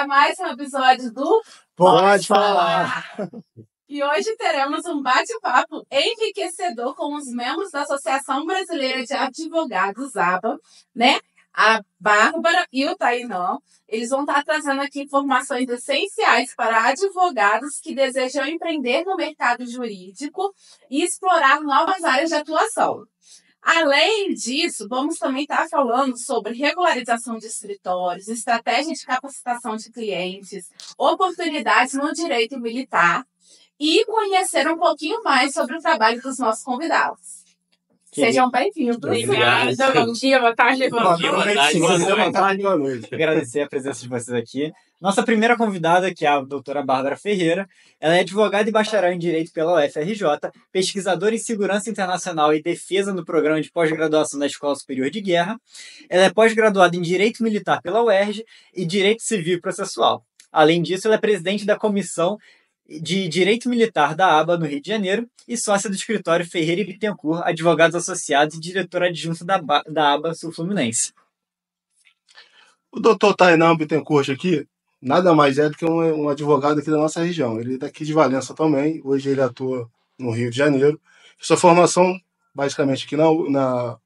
a mais um episódio do Pode Falar. E hoje teremos um bate-papo enriquecedor com os membros da Associação Brasileira de Advogados, ABA, né? A Bárbara e o Tainã. Eles vão estar trazendo aqui informações essenciais para advogados que desejam empreender no mercado jurídico e explorar novas áreas de atuação. Além disso, vamos também estar falando sobre regularização de escritórios, estratégia de capacitação de clientes, oportunidades no direito militar e conhecer um pouquinho mais sobre o trabalho dos nossos convidados. Sejam bem-vindos. Obrigada. Bom dia, boa tarde, Bom dia, boa tarde, boa noite. Agradecer a presença de vocês aqui. Nossa primeira convidada, que é a doutora Bárbara Ferreira, ela é advogada e bacharel em Direito pela UFRJ, pesquisadora em Segurança Internacional e Defesa no programa de pós-graduação da Escola Superior de Guerra. Ela é pós-graduada em Direito Militar pela UERJ e Direito Civil e Processual. Além disso, ela é presidente da Comissão de Direito Militar da ABA, no Rio de Janeiro, e sócia do escritório Ferreira e Bittencourt, advogados associados e diretora adjunta da ABA Sul-Fluminense. O doutor Tainã Bittencourt aqui, nada mais é do que um advogado aqui da nossa região. Ele é daqui de Valença também, hoje ele atua no Rio de Janeiro. Sua formação, basicamente, aqui na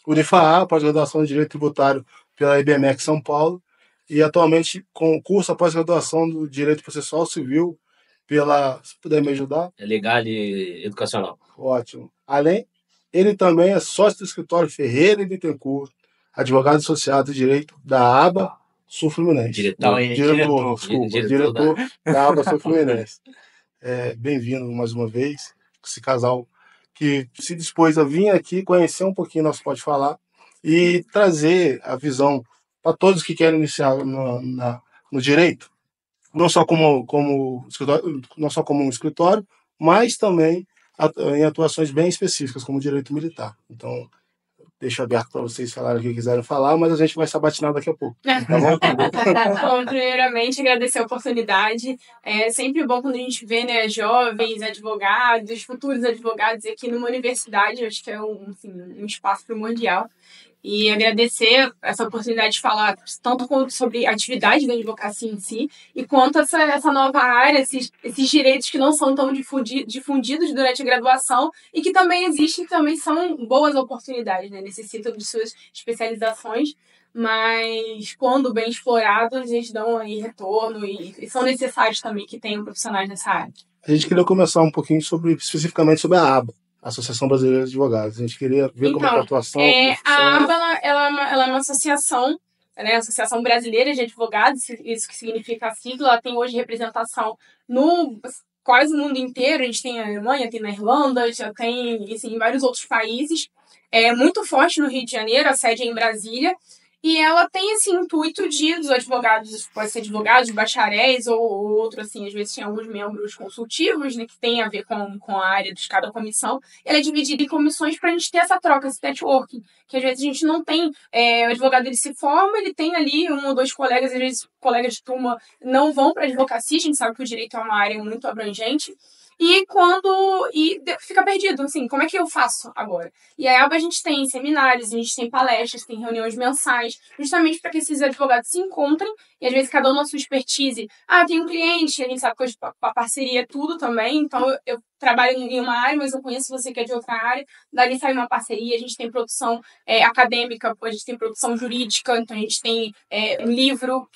Unifaa, pós-graduação em Direito Tributário pela IBMEC São Paulo, e atualmente concurso a pós-graduação do Direito Processual Civil se puder me ajudar. É legal e educacional. Ótimo. Ele também é sócio do escritório Ferreira e Bittencourt, advogado associado de direito da ABA Sul-Fluminense. Diretor da ABA Sul-Fluminense. Bem-vindo mais uma vez, esse casal que se dispôs a vir aqui conhecer um pouquinho nosso Pode Falar e trazer a visão para todos que querem iniciar no direito, não só como um escritório, mas também em atuações bem específicas, como direito militar. Então, deixo aberto para vocês falarem o que quiserem falar, mas a gente vai sabatinar daqui a pouco. Tá bom? Bom, primeiramente, agradecer a oportunidade. É sempre bom quando a gente vê, né, jovens advogados, futuros advogados aqui numa universidade. Eu acho que é um espaço primordial. E agradecer essa oportunidade de falar tanto sobre a atividade da advocacia em si, e quanto essa nova área, esses direitos que não são tão difundidos durante a graduação e que também existem, também são boas oportunidades, né? Necessitam de suas especializações, mas quando bem explorados, eles dão aí retorno e são necessários também que tenham profissionais nessa área. A gente queria começar um pouquinho especificamente sobre a ABA, Associação Brasileira de Advogados. A gente queria ver como é a atuação. A ABA ela é uma associação, né, Associação Brasileira de Advogados, isso que significa a sigla. Ela tem hoje representação no quase no mundo inteiro. A gente tem na Alemanha, tem na Irlanda, já tem em vários outros países. É muito forte no Rio de Janeiro, a sede é em Brasília. E ela tem esse intuito de os advogados, pode ser advogados, bacharéis ou outro, assim, às vezes tem alguns membros consultivos, né, que tem a ver com a área de cada comissão. Ela é dividida em comissões para a gente ter essa troca, esse networking, que às vezes a gente não tem. O advogado ele se forma, ele tem ali um ou dois colegas, às vezes colegas de turma não vão para a advocacia, a gente sabe que o direito é uma área muito abrangente. E fica perdido, assim, como é que eu faço agora? E aí a gente tem seminários, a gente tem palestras, tem reuniões mensais, justamente para que esses advogados se encontrem e às vezes cada um na sua expertise. Tem um cliente, a gente sabe que a parceria é tudo também, então eu trabalho em uma área, mas eu conheço você que é de outra área, dali sai uma parceria, a gente tem produção acadêmica, a gente tem produção jurídica, então a gente tem um livro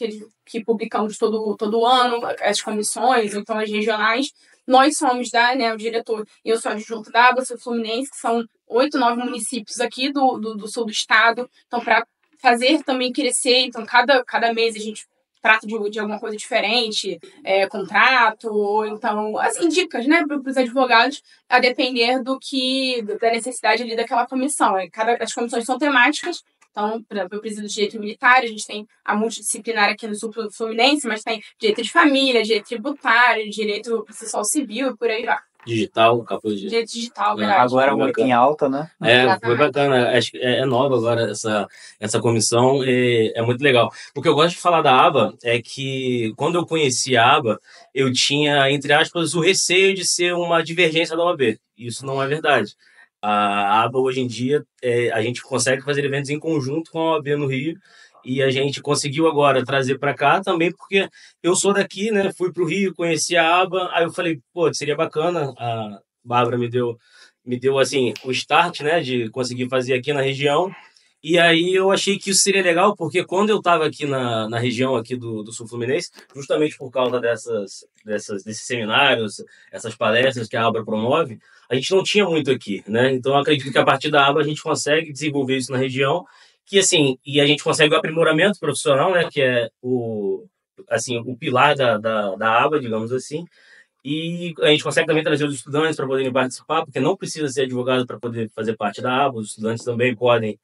que publicamos todo ano, as comissões, então as regionais. Nós somos o diretor, eu sou adjunto da ABA Sul-Fluminense, que são 8, 9 municípios aqui do sul do estado. Então, para fazer também crescer, então cada mês a gente trata de alguma coisa diferente, contrato, ou então, assim, dicas, né, para os advogados, a depender da necessidade ali daquela comissão. As comissões são temáticas. Então, eu presido do direito militar, a gente tem a multidisciplinar aqui no sul fluminense, mas tem direito de família, direito tributário, direito processual civil e por aí vai. Digital, direito digital, verdade. Agora é muito em alta, né? Foi bacana. Acho que é nova agora essa comissão, é muito legal. O que eu gosto de falar da ABA é que, quando eu conheci a ABA, eu tinha, entre aspas, o receio de ser uma divergência da OAB. Isso não é verdade. A ABA, hoje em dia, a gente consegue fazer eventos em conjunto com a OAB no Rio, e a gente conseguiu agora trazer para cá também, porque eu sou daqui, né? Fui para o Rio, conheci a aba, aí eu falei, pô, seria bacana, a Bárbara me deu assim, o start, né, de conseguir fazer aqui na região, e aí eu achei que isso seria legal, porque quando eu estava aqui na região aqui do Sul Fluminense, justamente por causa desses seminários, essas palestras que a Abra promove, a gente não tinha muito aqui, né? Então eu acredito que a partir da Abra a gente consegue desenvolver isso na região, que assim, e a gente consegue o aprimoramento profissional, né? Que é assim, o pilar da Abra, digamos assim. E a gente consegue também trazer os estudantes para poderem participar, porque não precisa ser advogado para poder fazer parte da aba, os estudantes também podem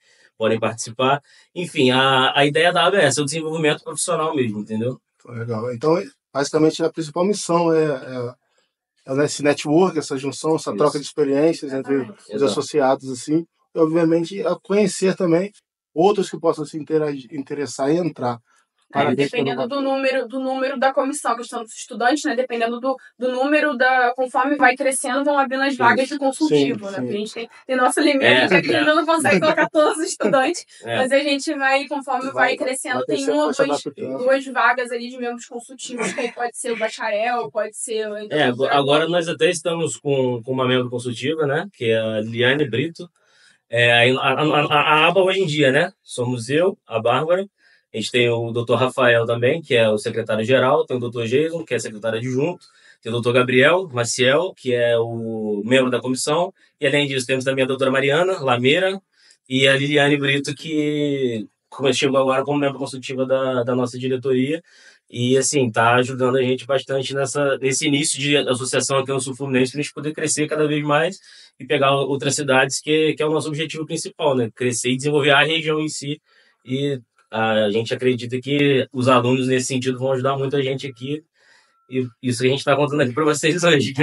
participar. Enfim, a ideia da aba é essa, o desenvolvimento profissional mesmo, entendeu? Legal. Então, basicamente, a principal missão é esse network, essa junção, essa troca de experiências entre os associados, assim, e, obviamente, a conhecer também outros que possam se interessar e entrar. Dependendo do número da comissão, questão dos estudantes, né? Dependendo do número conforme vai crescendo, vão abrindo as vagas de consultivo, né? Porque a gente tem nosso limite, aqui ainda não consegue colocar todos os estudantes, mas a gente vai, conforme vai crescendo, tem uma ou duas vagas ali de membros consultivos, que aí pode ser o bacharel, pode ser o agora nós até estamos com uma membro consultiva, né? Que é a Liane Brito. A aba hoje em dia, né? Somos eu, a Bárbara, a gente tem o Dr. Rafael também, que é o secretário-geral, tem o Dr. Jason, que é secretário adjunto, tem o Dr. Gabriel Maciel, que é o membro da comissão, e além disso temos também a doutora Mariana Lameira e a Liliane Brito, que chegou agora como membro consultiva da nossa diretoria, e assim, tá ajudando a gente bastante nesse início de associação aqui no Sul Fluminense, para a gente poder crescer cada vez mais e pegar outras cidades, que é o nosso objetivo principal, né? Crescer e desenvolver a região em si, e a gente acredita que os alunos, nesse sentido, vão ajudar muito a gente aqui. E isso que a gente está contando aqui para vocês hoje.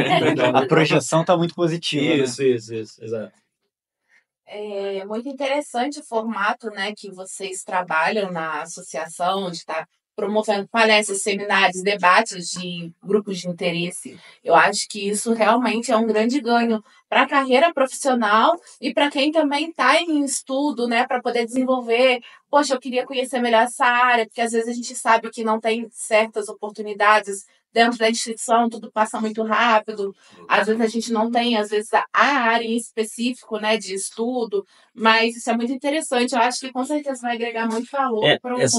A projeção está muito positiva. Isso, exato. É muito interessante o formato, né, que vocês trabalham na associação, de estar promovendo palestras, seminários, debates de grupos de interesse. Eu acho que isso realmente é um grande ganho para a carreira profissional e para quem também está em estudo, né, para poder desenvolver. Poxa, eu queria conhecer melhor essa área, porque às vezes a gente sabe que não tem certas oportunidades dentro da instituição, tudo passa muito rápido. Às vezes a gente não tem, às vezes, a área em específico, né, de estudo, mas isso é muito interessante. Eu acho que com certeza vai agregar muito valor.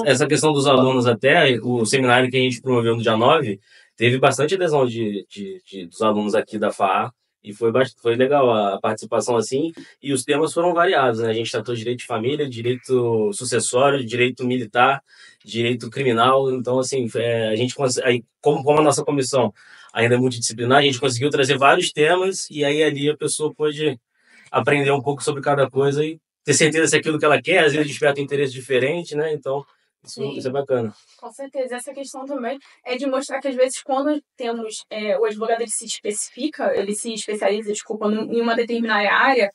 Essa questão dos alunos, até o seminário que a gente promoveu no dia 9, teve bastante adesão dos alunos aqui da FAA, e foi legal a participação assim, e os temas foram variados, né? A gente tratou direito de família, direito sucessório, direito militar, direito criminal. Então, assim, a gente como a nossa comissão ainda é multidisciplinar, a gente conseguiu trazer vários temas, e aí ali a pessoa pôde aprender um pouco sobre cada coisa e ter certeza se é aquilo que ela quer, às vezes desperta um interesse diferente, né? Então, isso é bacana. Com certeza. Essa questão também é de mostrar que, às vezes, quando temos o advogado, ele se especializa, em uma determinada área,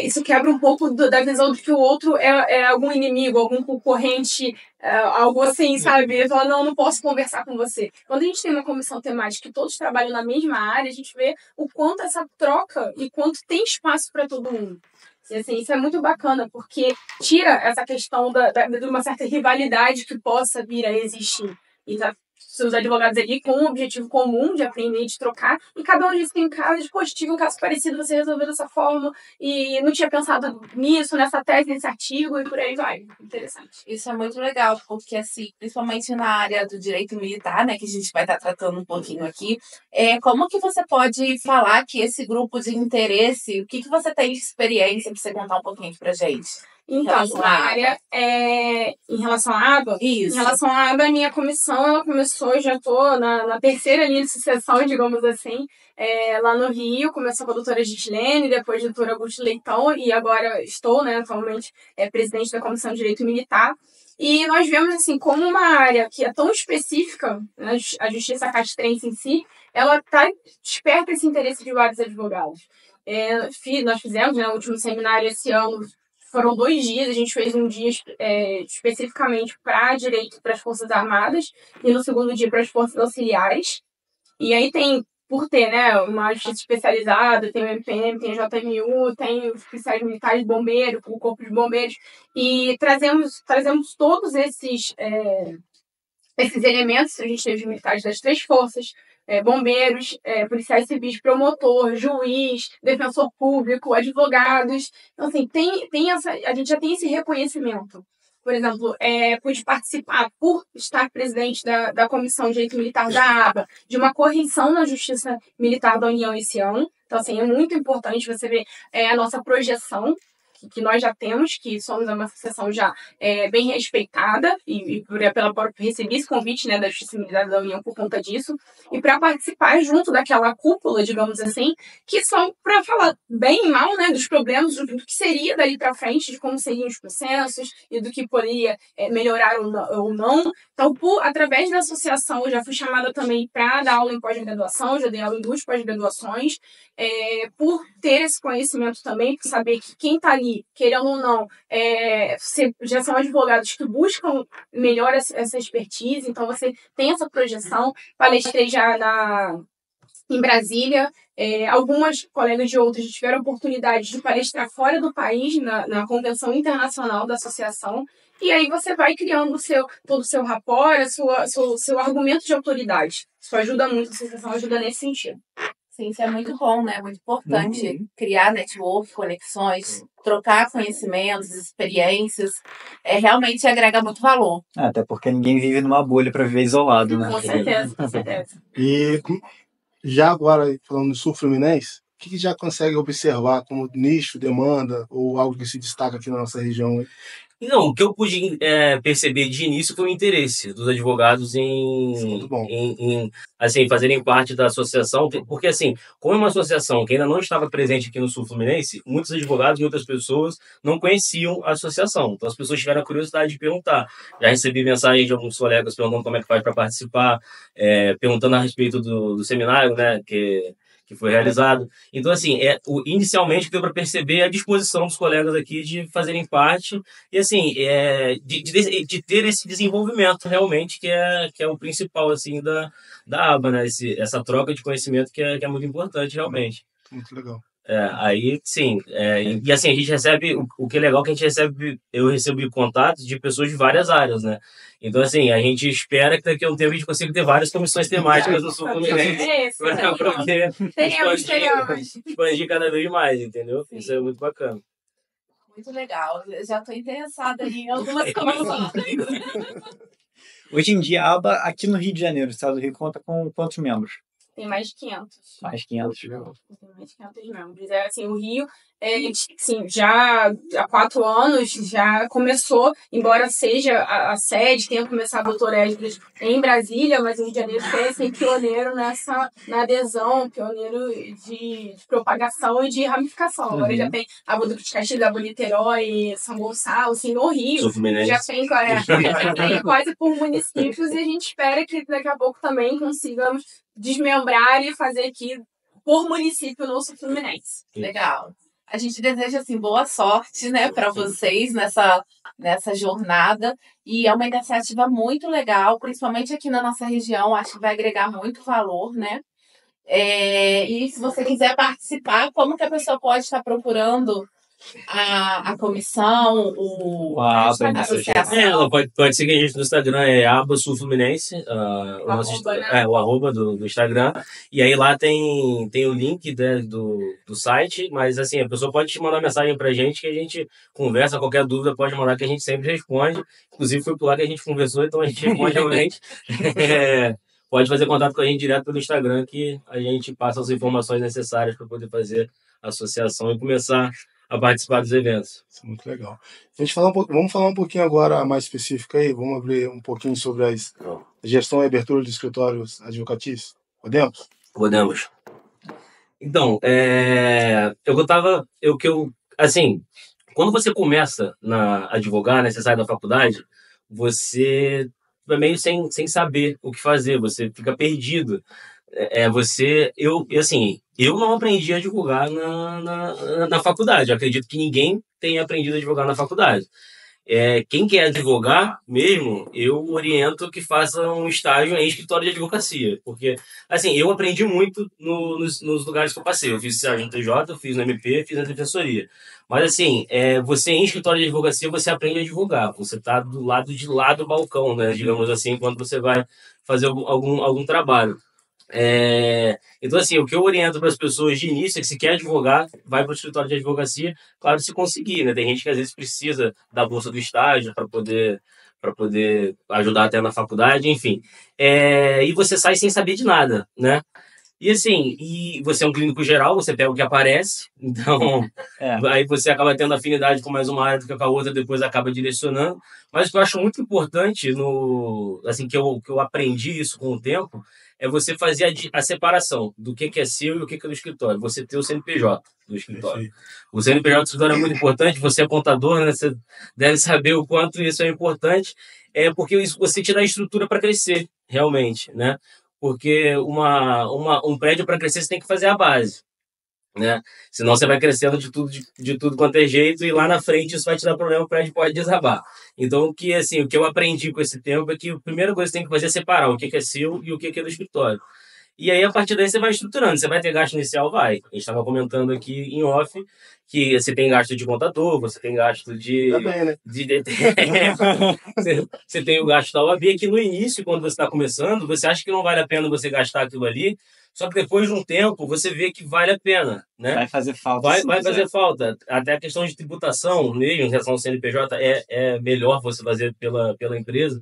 isso quebra um pouco da visão de que o outro é algum inimigo, algum concorrente, algo assim, sabe? Ele fala, não posso conversar com você. Quando a gente tem uma comissão temática que todos trabalham na mesma área, a gente vê o quanto essa troca e quanto tem espaço para todo mundo. E, assim, isso é muito bacana, porque tira essa questão de uma certa rivalidade que possa vir a existir. E os advogados ali com um objetivo comum de aprender, de trocar, e cada um deles tem um caso de, poxa, tive um caso parecido, você resolveu dessa forma, e não tinha pensado nisso, nessa tese, nesse artigo, e por aí vai. Interessante. Isso é muito legal, porque, assim, principalmente na área do direito militar, né, que a gente vai estar tratando um pouquinho aqui, como que você pode falar que esse grupo de interesse, o que você tem de experiência para você contar um pouquinho aqui pra gente? Então, a área em relação à aba, isso. Em relação à aba, a minha comissão, ela começou, já estou na terceira linha de sucessão, digamos assim, lá no Rio. Começou com a doutora Gislene, depois a doutora Augusto Leitão, e agora estou, né, atualmente, presidente da Comissão de Direito Militar. E nós vemos, assim, como uma área que é tão específica, né, a justiça castrense em si, ela desperta esse interesse de vários advogados. Nós fizemos, né, o último seminário esse ano. Foram 2 dias, a gente fez um dia especificamente para direito para as Forças Armadas e no segundo dia para as Forças Auxiliares. E aí tem por ter, né, uma justiça especializada, tem o MPM, tem a JMU, tem os policiais militares, bombeiros, o corpo de bombeiros, e trazemos todos esses elementos. A gente teve os militares das 3 forças, bombeiros, policiais civis, promotor, juiz, defensor público, advogados. Então, assim, a gente já tem esse reconhecimento. Por exemplo, pude participar, por estar presidente da Comissão de Direito Militar da ABA, de uma correição na Justiça Militar da União esse ano. Então, assim, é muito importante você ver a nossa projeção que nós já temos, que somos uma associação já bem respeitada, e pela própria recebi esse convite, né, da Justiça Militar da União por conta disso, e para participar junto daquela cúpula, digamos assim, que são para falar bem e mal, né, dos problemas, do que seria dali para frente, de como seriam os processos e do que poderia melhorar ou não. Então, através da associação, eu já fui chamada também para dar aula em pós-graduação, já dei aula em 2 pós-graduações, por ter esse conhecimento também, por saber que quem está ali, querendo ou não, já são advogados que buscam melhor essa expertise. Então, você tem essa projeção. Palestrei já em Brasília. Algumas colegas de outras tiveram oportunidade de palestrar fora do país, na Convenção Internacional da Associação. E aí você vai criando todo o seu rapport, seu argumento de autoridade. Isso ajuda muito, a associação ajuda nesse sentido. Sim, isso é muito bom, né? Muito importante criar network, conexões, trocar conhecimentos, experiências. Realmente agrega muito valor. Até porque ninguém vive numa bolha para viver isolado, né? Com certeza, com certeza. E já agora, falando do Sul Fluminense, o que já consegue observar como nicho, demanda, ou algo que se destaca aqui na nossa região? Não, o que eu pude perceber de início foi o interesse dos advogados em assim, fazerem parte da associação, porque assim, como é uma associação que ainda não estava presente aqui no Sul Fluminense, muitos advogados e outras pessoas não conheciam a associação, então as pessoas tiveram a curiosidade de perguntar. Já recebi mensagem de alguns colegas perguntando como é que faz para participar, perguntando a respeito do seminário, né, que foi realizado. Então, assim, inicialmente deu para perceber a disposição dos colegas aqui de fazerem parte e, assim, de ter esse desenvolvimento realmente que é o principal, assim, da aba, né? Essa troca de conhecimento que é muito importante, realmente. Muito legal. Aí, sim, e assim, a gente recebe, o que é legal é que a gente recebe, eu recebo contatos de pessoas de várias áreas, né? Então, assim, a gente espera que daqui a um tempo a gente consiga ter várias comissões temáticas no Sul Fluminense para poder expandir cada vez mais, entendeu? Sim. Isso é muito bacana. Muito legal. Eu já estou interessada em algumas comissões. Hoje em dia, a aba aqui no Rio de Janeiro, o estado do Rio, conta com quantos membros? Tem mais de 500. Mais 500. Tem mais de 500 membros. Assim, o Rio, assim, já há 4 anos, já começou, embora seja a sede, tenha começado o Dr. Esdras em Brasília, mas o Rio de Janeiro foi assim, pioneiro na adesão, pioneiro de propagação e de ramificação. Agora já tem a Duque de Caxias, a Niterói, São Gonçalo, assim, no Rio. Sul Fluminense. Já tem quase por municípios, e a gente espera que daqui a pouco também consigamos desmembrar e fazer aqui por município no Sul Fluminense. Legal. A gente deseja, assim, boa sorte, né, para vocês nessa jornada. E é uma iniciativa muito legal, principalmente aqui na nossa região. Acho que vai agregar muito valor, né? E se você quiser participar, como que a pessoa pode estar procurando a comissão, a associação? Ela pode seguir a gente no Instagram, aba Sul Fluminense, o arroba do Instagram, e aí lá tem o link, né, do site, mas assim, a pessoa pode te mandar mensagem pra gente, que a gente conversa, qualquer dúvida pode mandar, que a gente sempre responde. Inclusive foi por lá que a gente conversou, então a gente responde realmente. Pode fazer contato com a gente direto pelo Instagram, que a gente passa as informações necessárias para poder fazer a associação e começar a participar dos eventos. Isso é muito legal. Vamos falar um pouquinho agora mais específico aí, vamos abrir um pouquinho sobre a gestão e abertura de escritórios advocatícios. Podemos? Podemos. Então, assim, quando você começa a advogar, né, você sai da faculdade, você é meio sem saber o que fazer, você fica perdido. Eu não aprendi a advogar na faculdade. Eu acredito que ninguém tenha aprendido a advogar na faculdade. Quem quer advogar mesmo, eu oriento que faça um estágio em escritório de advocacia. Porque, assim, eu aprendi muito nos lugares que eu passei. Eu fiz estágio no TJ, eu fiz no MP, fiz na defensoria. Mas, assim, você em escritório de advocacia, você aprende a advogar. Você está do lado de lá do balcão, né? Digamos assim, quando você vai fazer algum trabalho. Então, assim, o que eu oriento para as pessoas de início é que se quer advogar, vai para o escritório de advocacia, claro, se conseguir, né? Tem gente que às vezes precisa da bolsa do estágio para poder ajudar até na faculdade, enfim. E você sai sem saber de nada, né? E assim, você é um clínico geral, você pega o que aparece, então aí você acaba tendo afinidade com mais uma área do que com a outra, depois acaba direcionando. Mas o que eu acho muito importante, assim, que eu aprendi isso com o tempo, é você fazer a separação do que é seu e o que é do escritório. Você ter o CNPJ do escritório. O CNPJ do escritório é muito importante, você é contador, né? Você deve saber o quanto isso é importante, porque isso, você te dá estrutura para crescer, realmente, né? Porque um prédio para crescer você tem que fazer a base, né? Senão você vai crescendo de tudo quanto é jeito e lá na frente isso vai te dar problema, o prédio pode desabar. Então o que eu aprendi com esse tempo é que a primeira coisa que você tem que fazer é separar o que é seu e o que é do escritório. E aí, a partir daí, você vai estruturando. Você vai ter gasto inicial? Vai. A gente estava comentando aqui em off que você tem gasto de contador, você tem gasto de... Também, né? Você tem o gasto da OAB, que no início, quando você está começando, você acha que não vale a pena você gastar aquilo ali, só que depois de um tempo, você vê que vale a pena, né? Vai fazer falta. Vai fazer falta. Até a questão de tributação, mesmo em relação ao CNPJ, é melhor você fazer pela empresa.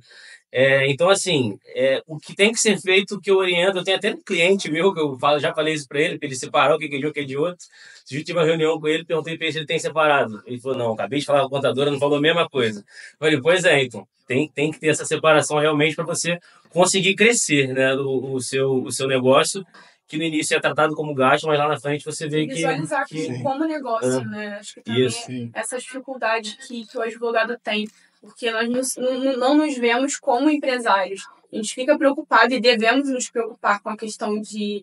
Então, assim, o que tem que ser feito, que eu oriento, eu tenho até um cliente meu, que já falei isso para ele separar o que é de um, o que é de outro. Se eu tive uma reunião com ele, perguntei para ele se ele tem separado. Ele falou, não, acabei de falar com a contadora, não falou a mesma coisa. Eu falei, pois então, tem que ter essa separação realmente para você conseguir crescer, né, o seu negócio, que no início é tratado como gasto, mas lá na frente você vê visualizar como negócio, né? Acho que também Isso. essa dificuldade que o advogado tem, porque nós não nos vemos como empresários. A gente fica preocupado e devemos nos preocupar com a questão de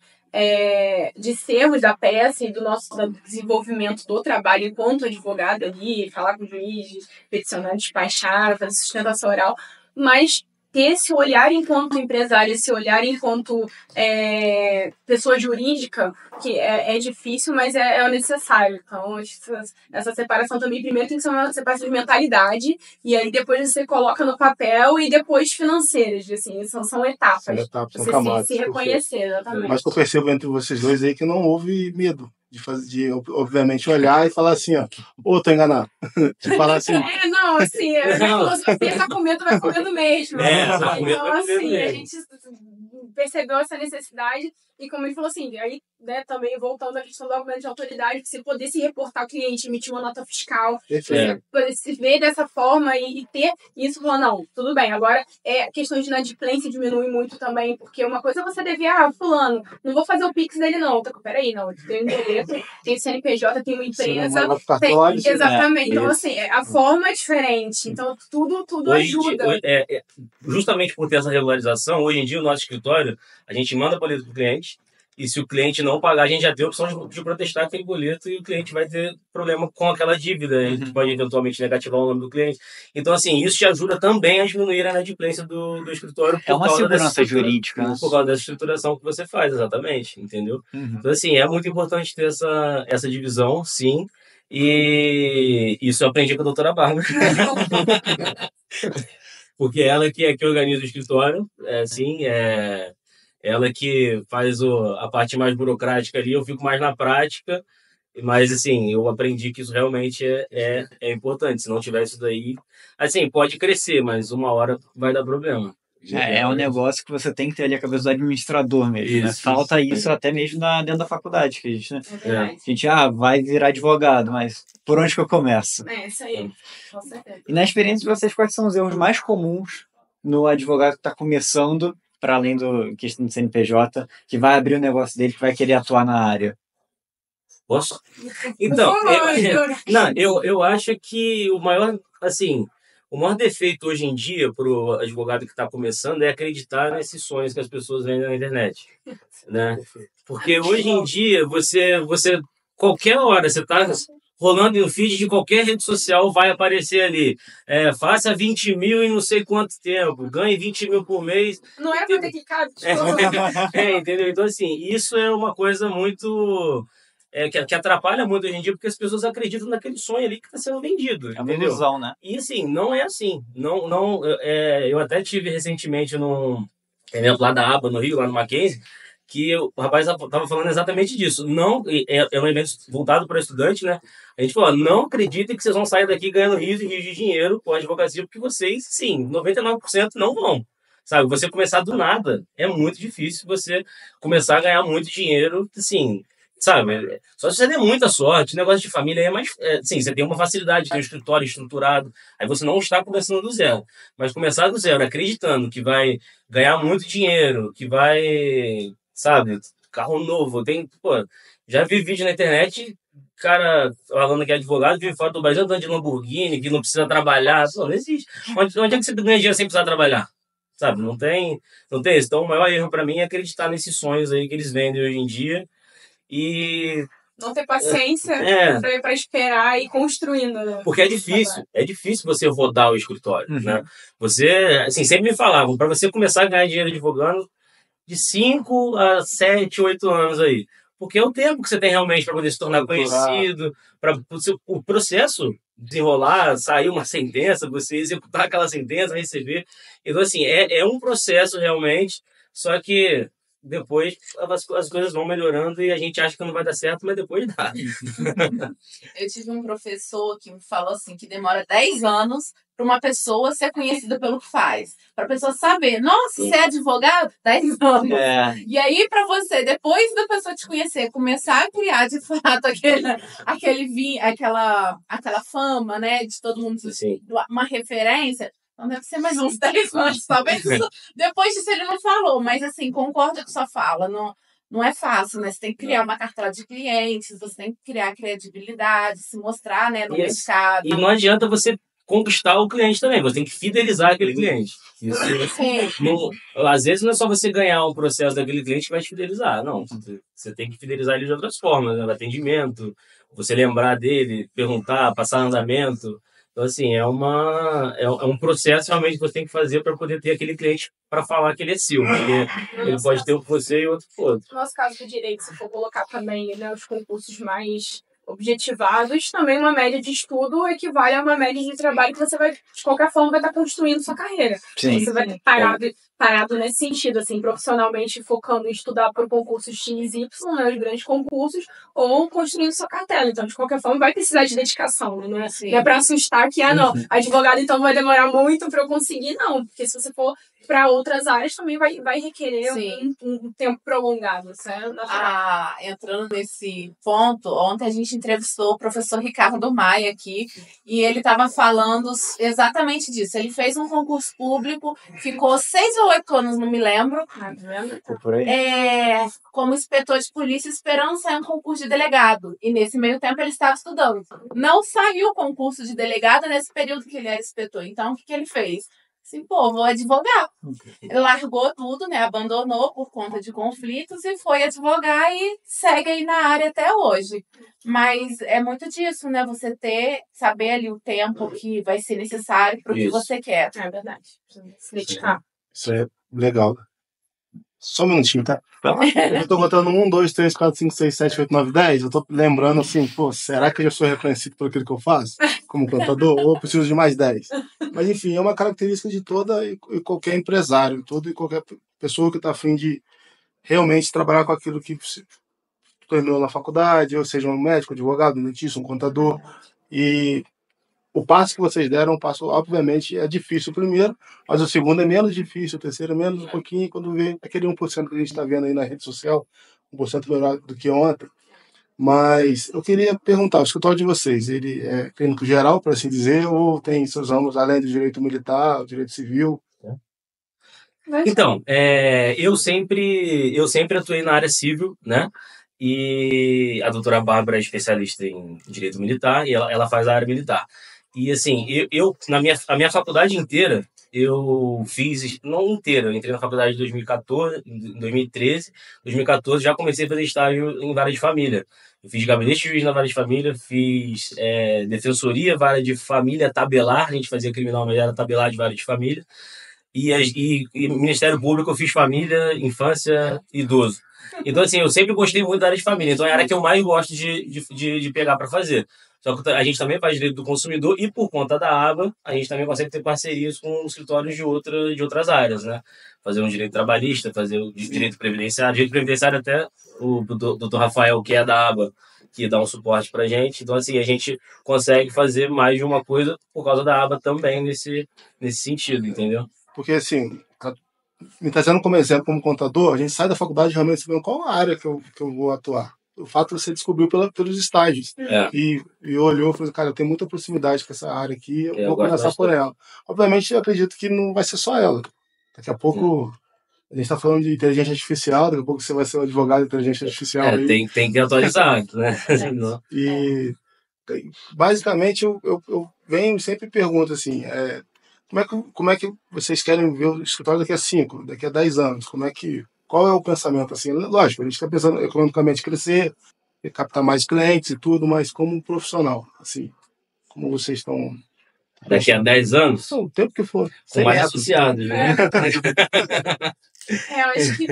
sermos da peça e do nosso desenvolvimento do trabalho enquanto advogado ali, falar com o juiz, peticionar, despachar, fazer sustentação oral, mas ter esse olhar enquanto empresário, esse olhar enquanto pessoa jurídica, que é difícil, mas é necessário. Então, essa separação também, primeiro tem que ser uma separação de mentalidade, e aí depois você coloca no papel, e depois financeiras, assim, são etapas. São você camadas. se reconhecer, exatamente. Mas que eu percebo entre vocês dois aí que não houve medo de obviamente, olhar e falar assim, ó, tô enganado. De falar assim. Não, assim, a filosofia tá com medo, vai comendo mesmo. Então, assim, a gente percebeu essa necessidade e, como ele falou assim, aí, né, também voltando à questão do argumento de autoridade, que você poder se reportar ao cliente, emitir uma nota fiscal, você poder se ver dessa forma e ter isso, falar, não, tudo bem, agora a questão de inadimplência diminui muito também, porque uma coisa é você dever, fulano, não vou fazer o Pix dele não, peraí, não, tem um boleto, tem CNPJ, tem uma empresa, exatamente, então assim, a forma é diferente, então tudo ajuda. Justamente por ter essa regularização, hoje em dia o nosso escritório, a gente manda boleto para o cliente, e se o cliente não pagar, a gente já tem a opção de protestar aquele boleto e o cliente vai ter problema com aquela dívida. Ele pode eventualmente negativar o nome do cliente. Então, assim, isso te ajuda também a diminuir a inadimplência do escritório. É uma segurança jurídica, né? Por causa dessa estruturação que você faz, exatamente, entendeu? Então, assim, é muito importante ter essa divisão, sim. E isso eu aprendi com a doutora Bárbara. Porque ela que organiza o escritório, ela que faz a parte mais burocrática ali, eu fico mais na prática, mas assim, eu aprendi que isso realmente é importante. Se não tiver isso daí, assim, pode crescer, mas uma hora vai dar problema. É um negócio que você tem que ter ali a cabeça do administrador mesmo, né? Falta isso até mesmo dentro da faculdade, que a gente, né? A gente vai virar advogado, mas por onde que eu começo? Isso aí, com certeza. E na experiência de vocês, quais são os erros mais comuns no advogado que está começando, para além do questão do CNPJ, que vai abrir o negócio dele, que vai querer atuar na área? Posso? Então, eu acho que o maior defeito hoje em dia para o advogado que está começando é acreditar nesses sonhos que as pessoas vendem na internet, né? Porque hoje em dia, você qualquer hora, você está rolando no feed de qualquer rede social, vai aparecer ali. Faça 20 mil em não sei quanto tempo, ganhe 20 mil por mês. Não é pra ter clicado. Entendeu? Então, assim, isso é uma coisa muito... que atrapalha muito hoje em dia, porque as pessoas acreditam naquele sonho ali que está sendo vendido. É uma entendeu? ilusão, né? E, assim, não é assim. Eu até tive recentemente num evento lá da ABA, no Rio, lá no Mackenzie, que o rapaz estava falando exatamente disso. Não, é um evento voltado para estudante, né? A gente falou, não acreditem que vocês vão sair daqui ganhando rios e rios de dinheiro com a advocacia, porque vocês, sim, 99% não vão. Sabe, você começar do nada é muito difícil você começar a ganhar muito dinheiro, assim, sabe? Só se você der muita sorte, o negócio de família aí é mais... sim, você tem uma facilidade, tem um escritório estruturado, aí você não está começando do zero. Mas começar do zero, acreditando que vai ganhar muito dinheiro, que vai... Sabe, carro novo, já vi vídeo na internet, cara falando que é advogado, vive fora do Brasil andando de Lamborghini, que não precisa trabalhar, não existe. Onde é que você ganha dinheiro sem precisar trabalhar? Sabe, não tem isso. Então o maior erro pra mim é acreditar nesses sonhos aí que eles vendem hoje em dia e... Não ter paciência pra esperar e ir construindo. Né? Porque é difícil você rodar o escritório, né? Você, assim, sempre me falavam, para você começar a ganhar dinheiro advogando, de 5 a 7, 8 anos aí. Porque é o tempo que você tem realmente para poder se tornar conhecido, para o processo desenrolar, sair uma sentença, você executar aquela sentença, receber. Então, assim, é um processo realmente, só que depois as coisas vão melhorando e a gente acha que não vai dar certo, mas depois dá. Eu tive um professor que me falou assim, que demora 10 anos para uma pessoa ser conhecida pelo que faz. Para a pessoa saber, nossa, você é advogado? 10 anos. E aí, para você, depois da pessoa te conhecer, começar a criar, de fato, aquela fama, né? De todo mundo, uma referência. Então deve ser mais uns 10 anos, talvez. Depois disso ele não falou, mas assim, concordo com sua fala. Não é fácil, né? Você tem que criar uma cartela de clientes, você tem que criar credibilidade, se mostrar, né, no mercado. E não adianta você conquistar o cliente também, você tem que fidelizar aquele cliente. Às vezes não é só você ganhar um processo daquele cliente que vai te fidelizar, não. Você tem que fidelizar ele de outras formas, né? Atendimento, você lembrar dele, perguntar, passar andamento. Então, assim, é um processo realmente que você tem que fazer para poder ter aquele cliente para falar que ele é seu. Porque ele pode ter um com você e outro com outro. No nosso caso do direito, se for colocar também, né, os concursos mais objetivados, também uma média de estudo equivale a uma média de trabalho que você vai, de qualquer forma, vai estar construindo sua carreira. Sim. Você vai ter parado nesse sentido, assim, profissionalmente focando em estudar para o concurso X, Y, né, os grandes concursos, ou construindo sua cartela. Então, de qualquer forma, vai precisar de dedicação, né? Não é para assustar que, advogado, então vai demorar muito para eu conseguir, não. Porque se você for para outras áreas, também vai requerer um tempo prolongado, certo? Entrando nesse ponto, ontem a gente entrevistou o professor Ricardo Maia aqui, e ele estava falando exatamente disso. Ele fez um concurso público, ficou 6 ou 8 anos, não me lembro, por aí. como inspetor de polícia, esperando sair um concurso de delegado. E nesse meio tempo ele estava estudando. Não saiu o concurso de delegado nesse período que ele era inspetor. Então, o que ele fez? Assim, vou advogar. Ele largou tudo, né? Abandonou por conta de conflitos e foi advogar e segue aí na área até hoje. Mas é muito disso, né? Você saber ali o tempo que vai ser necessário para o que você quer. É verdade. Se dedicar. Isso é legal. Só um minutinho, tá? Eu tô contando 1, 2, 3, 4, 5, 6, 7, 8, 9, 10. Eu tô lembrando assim, será que eu já sou reconhecido por aquilo que eu faço? Como contador? Ou eu preciso de mais 10? Mas enfim, é uma característica de toda e qualquer empresário, toda e qualquer pessoa que tá afim de realmente trabalhar com aquilo que terminou na faculdade, ou seja, um médico, um advogado, um dentista, um contador. E o passo que vocês deram, um passo, obviamente, é difícil o primeiro, mas o segundo é menos difícil, o terceiro é menos um pouquinho, quando vê aquele 1% que a gente está vendo aí na rede social, 1% melhor do que ontem. Mas eu queria perguntar, o escritório de vocês, ele é clínico geral, por assim dizer, ou tem seus ramos além do direito militar, do direito civil? Então, eu sempre atuei na área civil, né? E a doutora Bárbara é especialista em direito militar e ela faz a área militar. E assim, a minha faculdade inteira, eu fiz, não inteira, eu entrei na faculdade em 2014, em 2013, 2014 já comecei a fazer estágio em vara de família. Eu fiz gabinete de juiz na vara de família, fiz defensoria, vara de família, tabelar, a gente fazia criminal, mas era tabelar de vara de família. E Ministério Público eu fiz família, infância e idoso. Então, assim, eu sempre gostei muito da área de família. Então, é a área que eu mais gosto de pegar para fazer. Só que a gente também faz direito do consumidor e, por conta da aba, a gente também consegue ter parcerias com escritórios de outras áreas, né? Fazer um direito trabalhista, fazer o direito previdenciário. Direito previdenciário até o doutor Rafael, que é da aba, que dá um suporte pra gente. Então, assim, a gente consegue fazer mais de uma coisa por causa da aba também nesse sentido, entendeu? Porque, assim, me trazendo como exemplo, como contador, a gente sai da faculdade realmente sabendo qual a área que eu vou atuar. O fato de você descobriu pelos estágios. E olhou e falou, cara, eu tenho muita proximidade com essa área aqui, eu vou começar por ela. Obviamente, eu acredito que não vai ser só ela. Daqui a pouco, a gente está falando de inteligência artificial, daqui a pouco você vai ser um advogado de inteligência artificial. Tem que atualizar, né? E, basicamente, eu venho e sempre pergunto assim, como é que vocês querem ver o escritório daqui a 5, daqui a 10 anos? Qual é o pensamento? Assim, lógico, a gente está pensando economicamente crescer, captar mais clientes e tudo, mas como profissional, assim, como vocês estão... Daqui a 10 anos? O tempo que for. Com mais associados, né? Eu acho que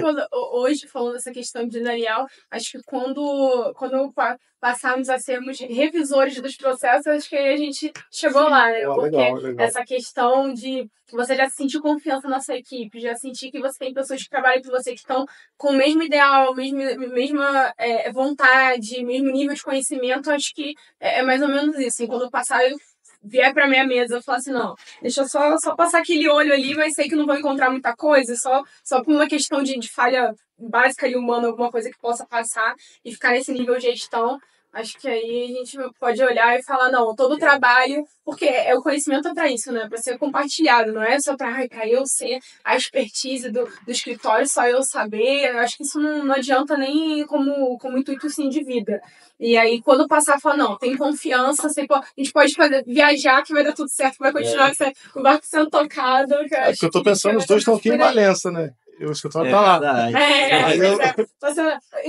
hoje, falando dessa questão empresarial, acho que quando passarmos a sermos revisores dos processos, acho que aí a gente chegou lá, né? Porque legal. essa questão de você já sentir confiança na sua equipe, já sentir que você tem pessoas que trabalham com você que estão com o mesmo ideal, mesma vontade, mesmo nível de conhecimento, acho que é mais ou menos isso. E quando eu passar, eu vier pra minha mesa, eu falo assim, não, deixa eu só passar aquele olho ali, mas sei que não vou encontrar muita coisa, só por uma questão de falha básica e humana, alguma coisa que possa passar e ficar nesse nível de gestão. Acho que aí a gente pode olhar e falar, não, todo o trabalho, porque o conhecimento é para isso, né? Para ser compartilhado, não é só para eu ser a expertise do escritório, só eu saber. Eu acho que isso não adianta nem como intuito, sim, de vida. E aí, quando passar, falar, não, tem confiança, a gente pode viajar, que vai dar tudo certo, vai continuar o barco sendo tocado. Porque eu tô pensando, os dois estão aqui em Valença, né? E o escritório tá lá.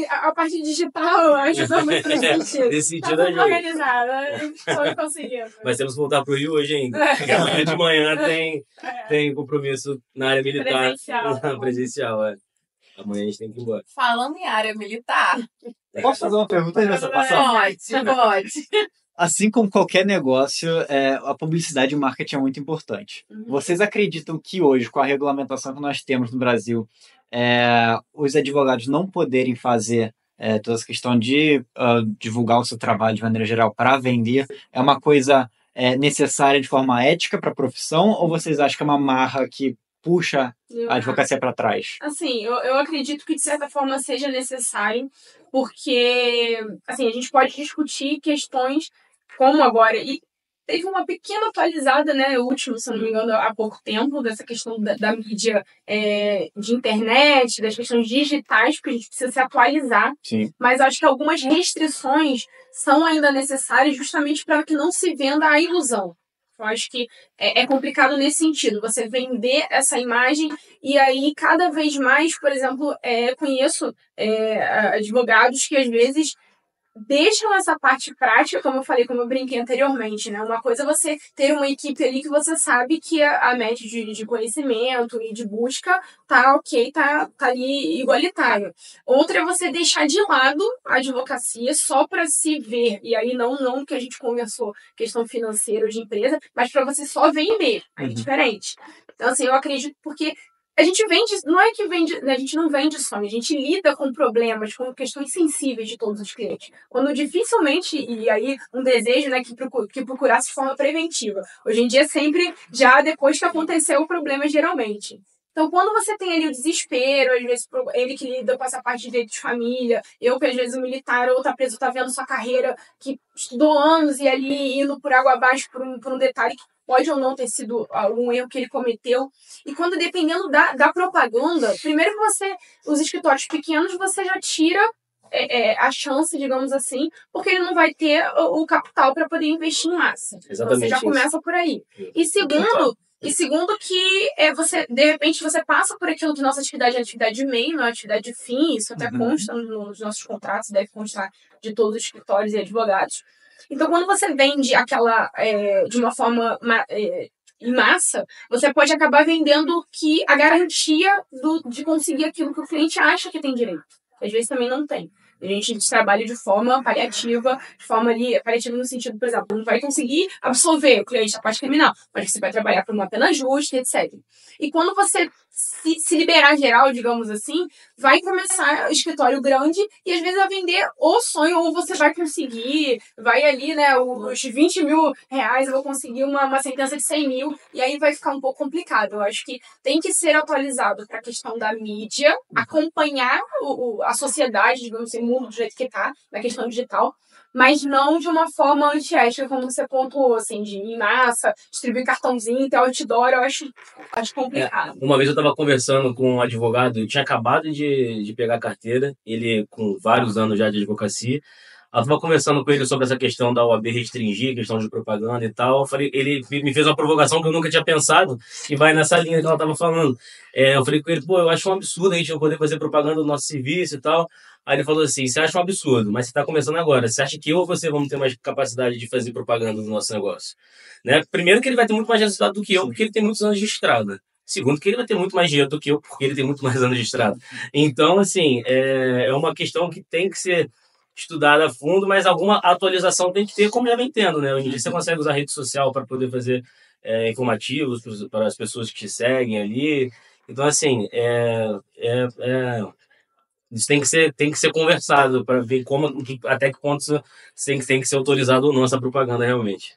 A parte digital ajuda muito nesse sentido. Nesse sentido, tá tudo organizado, só conseguindo. Mas temos que voltar pro Rio hoje ainda. Amanhã de manhã tem compromisso na área militar. Presencial, Amanhã a gente tem que ir embora. Falando em área militar... Posso fazer uma pergunta aí nessa passagem? Pode. Assim como qualquer negócio, a publicidade e marketing é muito importante. Vocês acreditam que hoje, com a regulamentação que nós temos no Brasil, os advogados não poderem fazer toda essa questão de divulgar o seu trabalho de maneira geral para vender é uma coisa necessária de forma ética para a profissão, ou vocês acham que é uma marra que puxa a advocacia para trás? Assim, eu acredito que de certa forma seja necessário, porque assim, a gente pode discutir questões como agora, e teve uma pequena atualizada, né, último, se não me engano, há pouco tempo, dessa questão da mídia de internet, das questões digitais, porque a gente precisa se atualizar. Sim. Mas acho que algumas restrições são ainda necessárias justamente para que não se venda a ilusão. Eu acho que é complicado nesse sentido, você vender essa imagem e aí cada vez mais, por exemplo, conheço advogados que às vezes deixam essa parte prática, como eu falei, como eu brinquei anteriormente, né? Uma coisa é você ter uma equipe ali que você sabe que a média de conhecimento e de busca tá ok, tá ali igualitário. Outra é você deixar de lado a advocacia só para se ver, e aí não que a gente conversou, questão financeira ou de empresa, mas para você só vender, aí é diferente. Então, assim, eu acredito porque a gente vende, não é que vende, a gente não vende sonho, a gente lida com problemas, com questões sensíveis de todos os clientes. Quando dificilmente, e aí um desejo, né, que procurasse de forma preventiva. Hoje em dia, sempre já depois que aconteceu o problema, geralmente. Então, quando você tem ali o desespero, às vezes ele que lida com essa parte de direito de família, eu que às vezes o militar ou outra presa tá vendo sua carreira, que estudou anos e ali indo por água abaixo por um detalhe que pode ou não ter sido algum erro que ele cometeu. E quando, dependendo da propaganda, primeiro que os escritórios pequenos, você já tira a chance, digamos assim, porque ele não vai ter o capital para poder investir em massa. Exatamente. Então, você já começa por aí. E segundo, E segundo que você, de repente, você passa por aquilo que nossa atividade é atividade de meio, não é atividade de fim, isso até consta nos nossos contratos, deve constar de todos os escritórios e advogados. Então, quando você vende aquela de uma forma em massa, você pode acabar vendendo que a garantia de conseguir aquilo que o cliente acha que tem direito. Às vezes também não tem. A gente trabalha de forma paliativa, paliativa no sentido, por exemplo, não vai conseguir absolver o cliente da parte criminal, mas você vai trabalhar por uma pena justa, etc. E quando você se liberar geral, digamos assim, vai começar escritório grande e às vezes a vender o sonho, ou você vai conseguir, vai ali, né, os 20 mil reais, eu vou conseguir uma sentença de 100 mil, e aí vai ficar um pouco complicado. Eu acho que tem que ser atualizado para a questão da mídia, acompanhar a sociedade, digamos assim, o mundo do jeito que está, na questão digital, mas não de uma forma antiética, como você pontuou, assim, de ir em massa, distribuir cartãozinho, ter outdoor, eu acho complicado. Uma vez eu estava conversando com um advogado, eu tinha acabado de pegar a carteira, ele com vários anos já de advocacia. Eu estava conversando com ele sobre essa questão da OAB restringir, questão de propaganda e tal. Eu falei, ele me fez uma provocação que eu nunca tinha pensado, que vai nessa linha que ela estava falando. Eu falei com ele, pô, eu acho um absurdo a gente não poder fazer propaganda do nosso serviço e tal. Aí ele falou assim, você acha um absurdo, mas você está começando agora. Você acha que eu ou você vamos ter mais capacidade de fazer propaganda do nosso negócio? Né? Primeiro que ele vai ter muito mais resultado do que eu, porque ele tem muitos anos de estrada. Segundo que ele vai ter muito mais dinheiro do que eu, porque ele tem muito mais anos de estrada. Então, assim, é uma questão que tem que ser estudada a fundo, mas alguma atualização tem que ter, como já vem tendo, né? Hoje em dia você consegue usar rede social para poder fazer informativos para as pessoas que te seguem ali. Então, assim, isso tem que ser conversado para ver até que ponto isso tem que ser autorizado ou não essa propaganda realmente.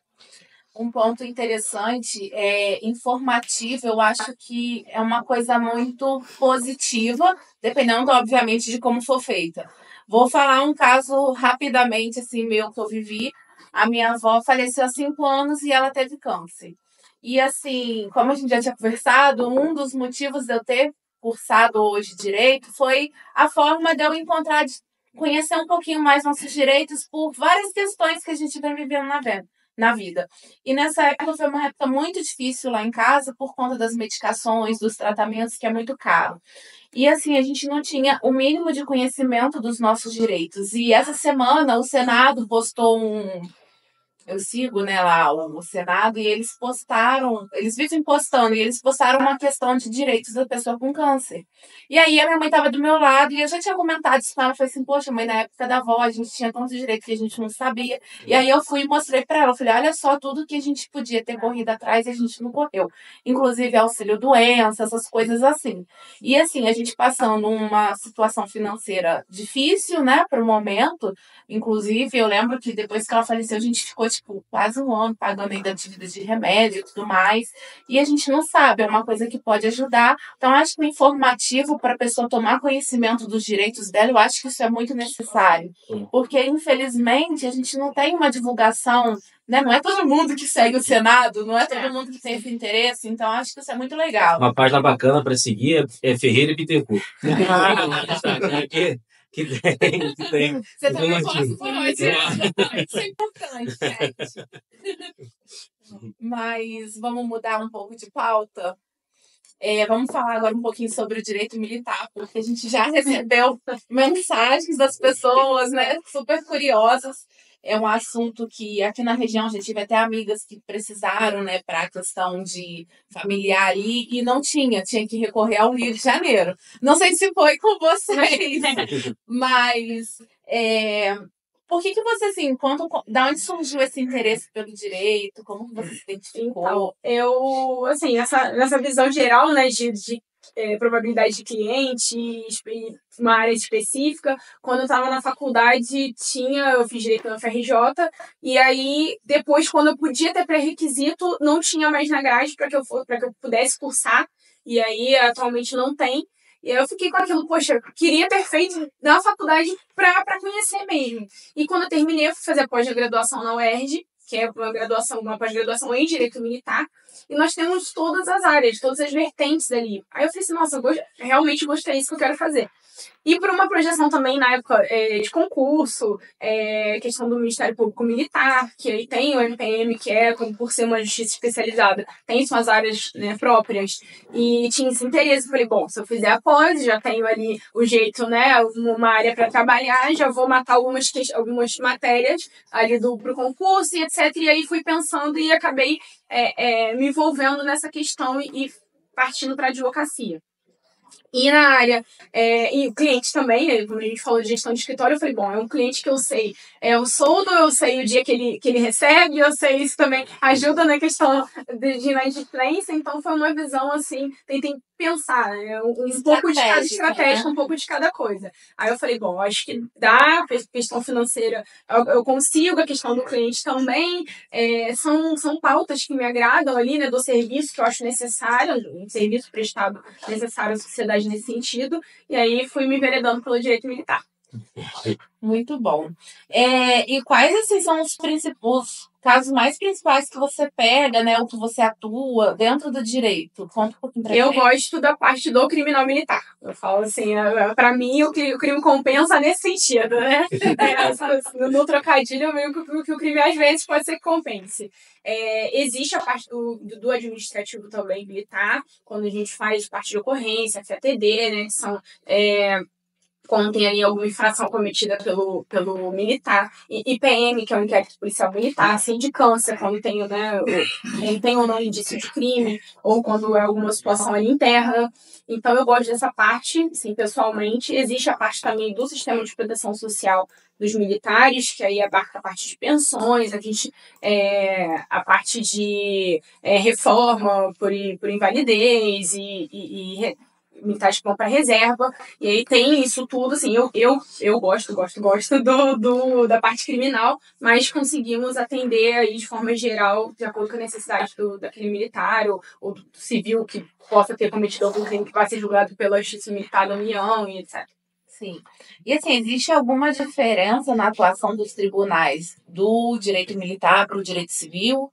Um ponto interessante informativo, eu acho que é uma coisa muito positiva, dependendo, obviamente, de como for feita. Vou falar um caso rapidamente, assim, meu, que eu vivi. A minha avó faleceu há 5 anos e ela teve câncer. E, assim, como a gente já tinha conversado, um dos motivos de eu ter cursado hoje direito foi a forma de eu conhecer um pouquinho mais nossos direitos por várias questões que a gente vem vivendo na vida. E nessa época foi uma época muito difícil lá em casa por conta das medicações, dos tratamentos, que é muito caro. E assim, a gente não tinha o mínimo de conhecimento dos nossos direitos. E essa semana o Senado postou eu sigo, né, lá o Senado, e eles vivem postando, e eles postaram uma questão de direitos da pessoa com câncer. E aí a minha mãe estava do meu lado, e eu já tinha comentado isso com ela, falei assim, poxa, mãe, na época da avó a gente tinha tantos direitos que a gente não sabia. E aí eu fui e mostrei para ela, eu falei, olha só tudo que a gente podia ter corrido atrás e a gente não correu. Inclusive auxílio-doença, essas coisas assim. E assim, a gente passando uma situação financeira difícil, né, para o momento. Inclusive, eu lembro que depois que ela faleceu, a gente ficou, tipo, quase um ano pagando ainda dívidas de remédio e tudo mais. E a gente não sabe, é uma coisa que pode ajudar. Então, acho que o informativo para a pessoa tomar conhecimento dos direitos dela, eu acho que isso é muito necessário. Porque, infelizmente, a gente não tem uma divulgação, né? Não é todo mundo que segue o Senado, não é todo mundo que tem esse interesse. Então, acho que isso é muito legal. Uma página bacana para seguir é Ferreira e Bittencourt. Que tem. Você também posta por hoje. Isso é importante, gente. Mas vamos mudar um pouco de pauta. Vamos falar agora um pouquinho sobre o direito militar, porque a gente já recebeu mensagens das pessoas, né, super curiosas. É um assunto que aqui na região já tive até amigas que precisaram, né, para a questão de familiar ali, e não tinha que recorrer ao Rio de Janeiro. Não sei se foi com vocês, mas por que você, assim, da onde surgiu esse interesse pelo direito? Como você se identificou? Então, eu, assim, nessa visão geral, né, de probabilidade de cliente e uma área específica, quando eu estava na faculdade, eu fiz direito na UFRJ, e aí, depois, quando eu podia ter pré-requisito, não tinha mais na grade para que eu pudesse cursar, e aí, atualmente, não tem. E eu fiquei com aquilo, poxa, eu queria ter feito na faculdade para conhecer mesmo. E quando eu terminei, eu fui fazer a pós-graduação na UERJ, que é uma pós-graduação em Direito Militar, e nós temos todas as áreas, todas as vertentes ali. Aí eu falei assim, nossa, realmente gostei disso que eu quero fazer. E por uma projeção também, na época, de concurso, questão do Ministério Público Militar, que aí tem o MPM, que é, por ser uma justiça especializada, tem suas áreas, né, próprias, e tinha esse interesse. Eu falei, bom, se eu fizer a pós, já tenho ali o jeito, né, uma área para trabalhar, já vou matar algumas matérias ali pro concurso e etc. E aí fui pensando e acabei me envolvendo nessa questão e partindo para a advocacia. E na área, e o cliente também, né, quando a gente falou de gestão de escritório, eu falei, bom, é um cliente que eu sei o soldo, eu sei o dia que ele recebe, eu sei isso também ajuda na questão de inadimplência, então foi uma visão assim, tentei pensar, né, um pouco de cada estratégia, né? um pouco de cada coisa. Aí eu falei, bom, acho que dá, a questão financeira eu consigo, a questão do cliente também, são pautas que me agradam ali, né, do serviço que eu acho necessário, um serviço prestado necessário à sociedade nesse sentido, e aí fui me enveredando pelo direito militar. Muito bom. E quais assim, são os casos mais principais que você pega, né, ou que você atua dentro do direito? Conta um pouquinho pra Eu gente. gosto da parte do criminal militar. Eu falo assim, pra mim o crime compensa nesse sentido, né? No trocadilho, eu meio que o crime às vezes pode ser que compense. Existe a parte do administrativo também militar, quando a gente faz parte de ocorrência, FATD, né? Que são quando tem ali alguma infração cometida pelo militar, e PM, que é o inquérito policial militar, sindicância, quando tem, né, tem ou não indício de crime, ou quando é alguma situação ali interna. Então eu gosto dessa parte, sim, pessoalmente. Existe a parte também do sistema de proteção social dos militares, que aí abarca a parte de pensões, a parte de reforma por invalidez e militares que vão para reserva, e aí tem isso tudo, assim, eu gosto da parte criminal, mas conseguimos atender aí de forma geral, de acordo com a necessidade daquele militar ou do civil que possa ter cometido algum crime que vai ser julgado pela Justiça Militar da União e etc. Sim. E assim, existe alguma diferença na atuação dos tribunais do direito militar para o direito civil?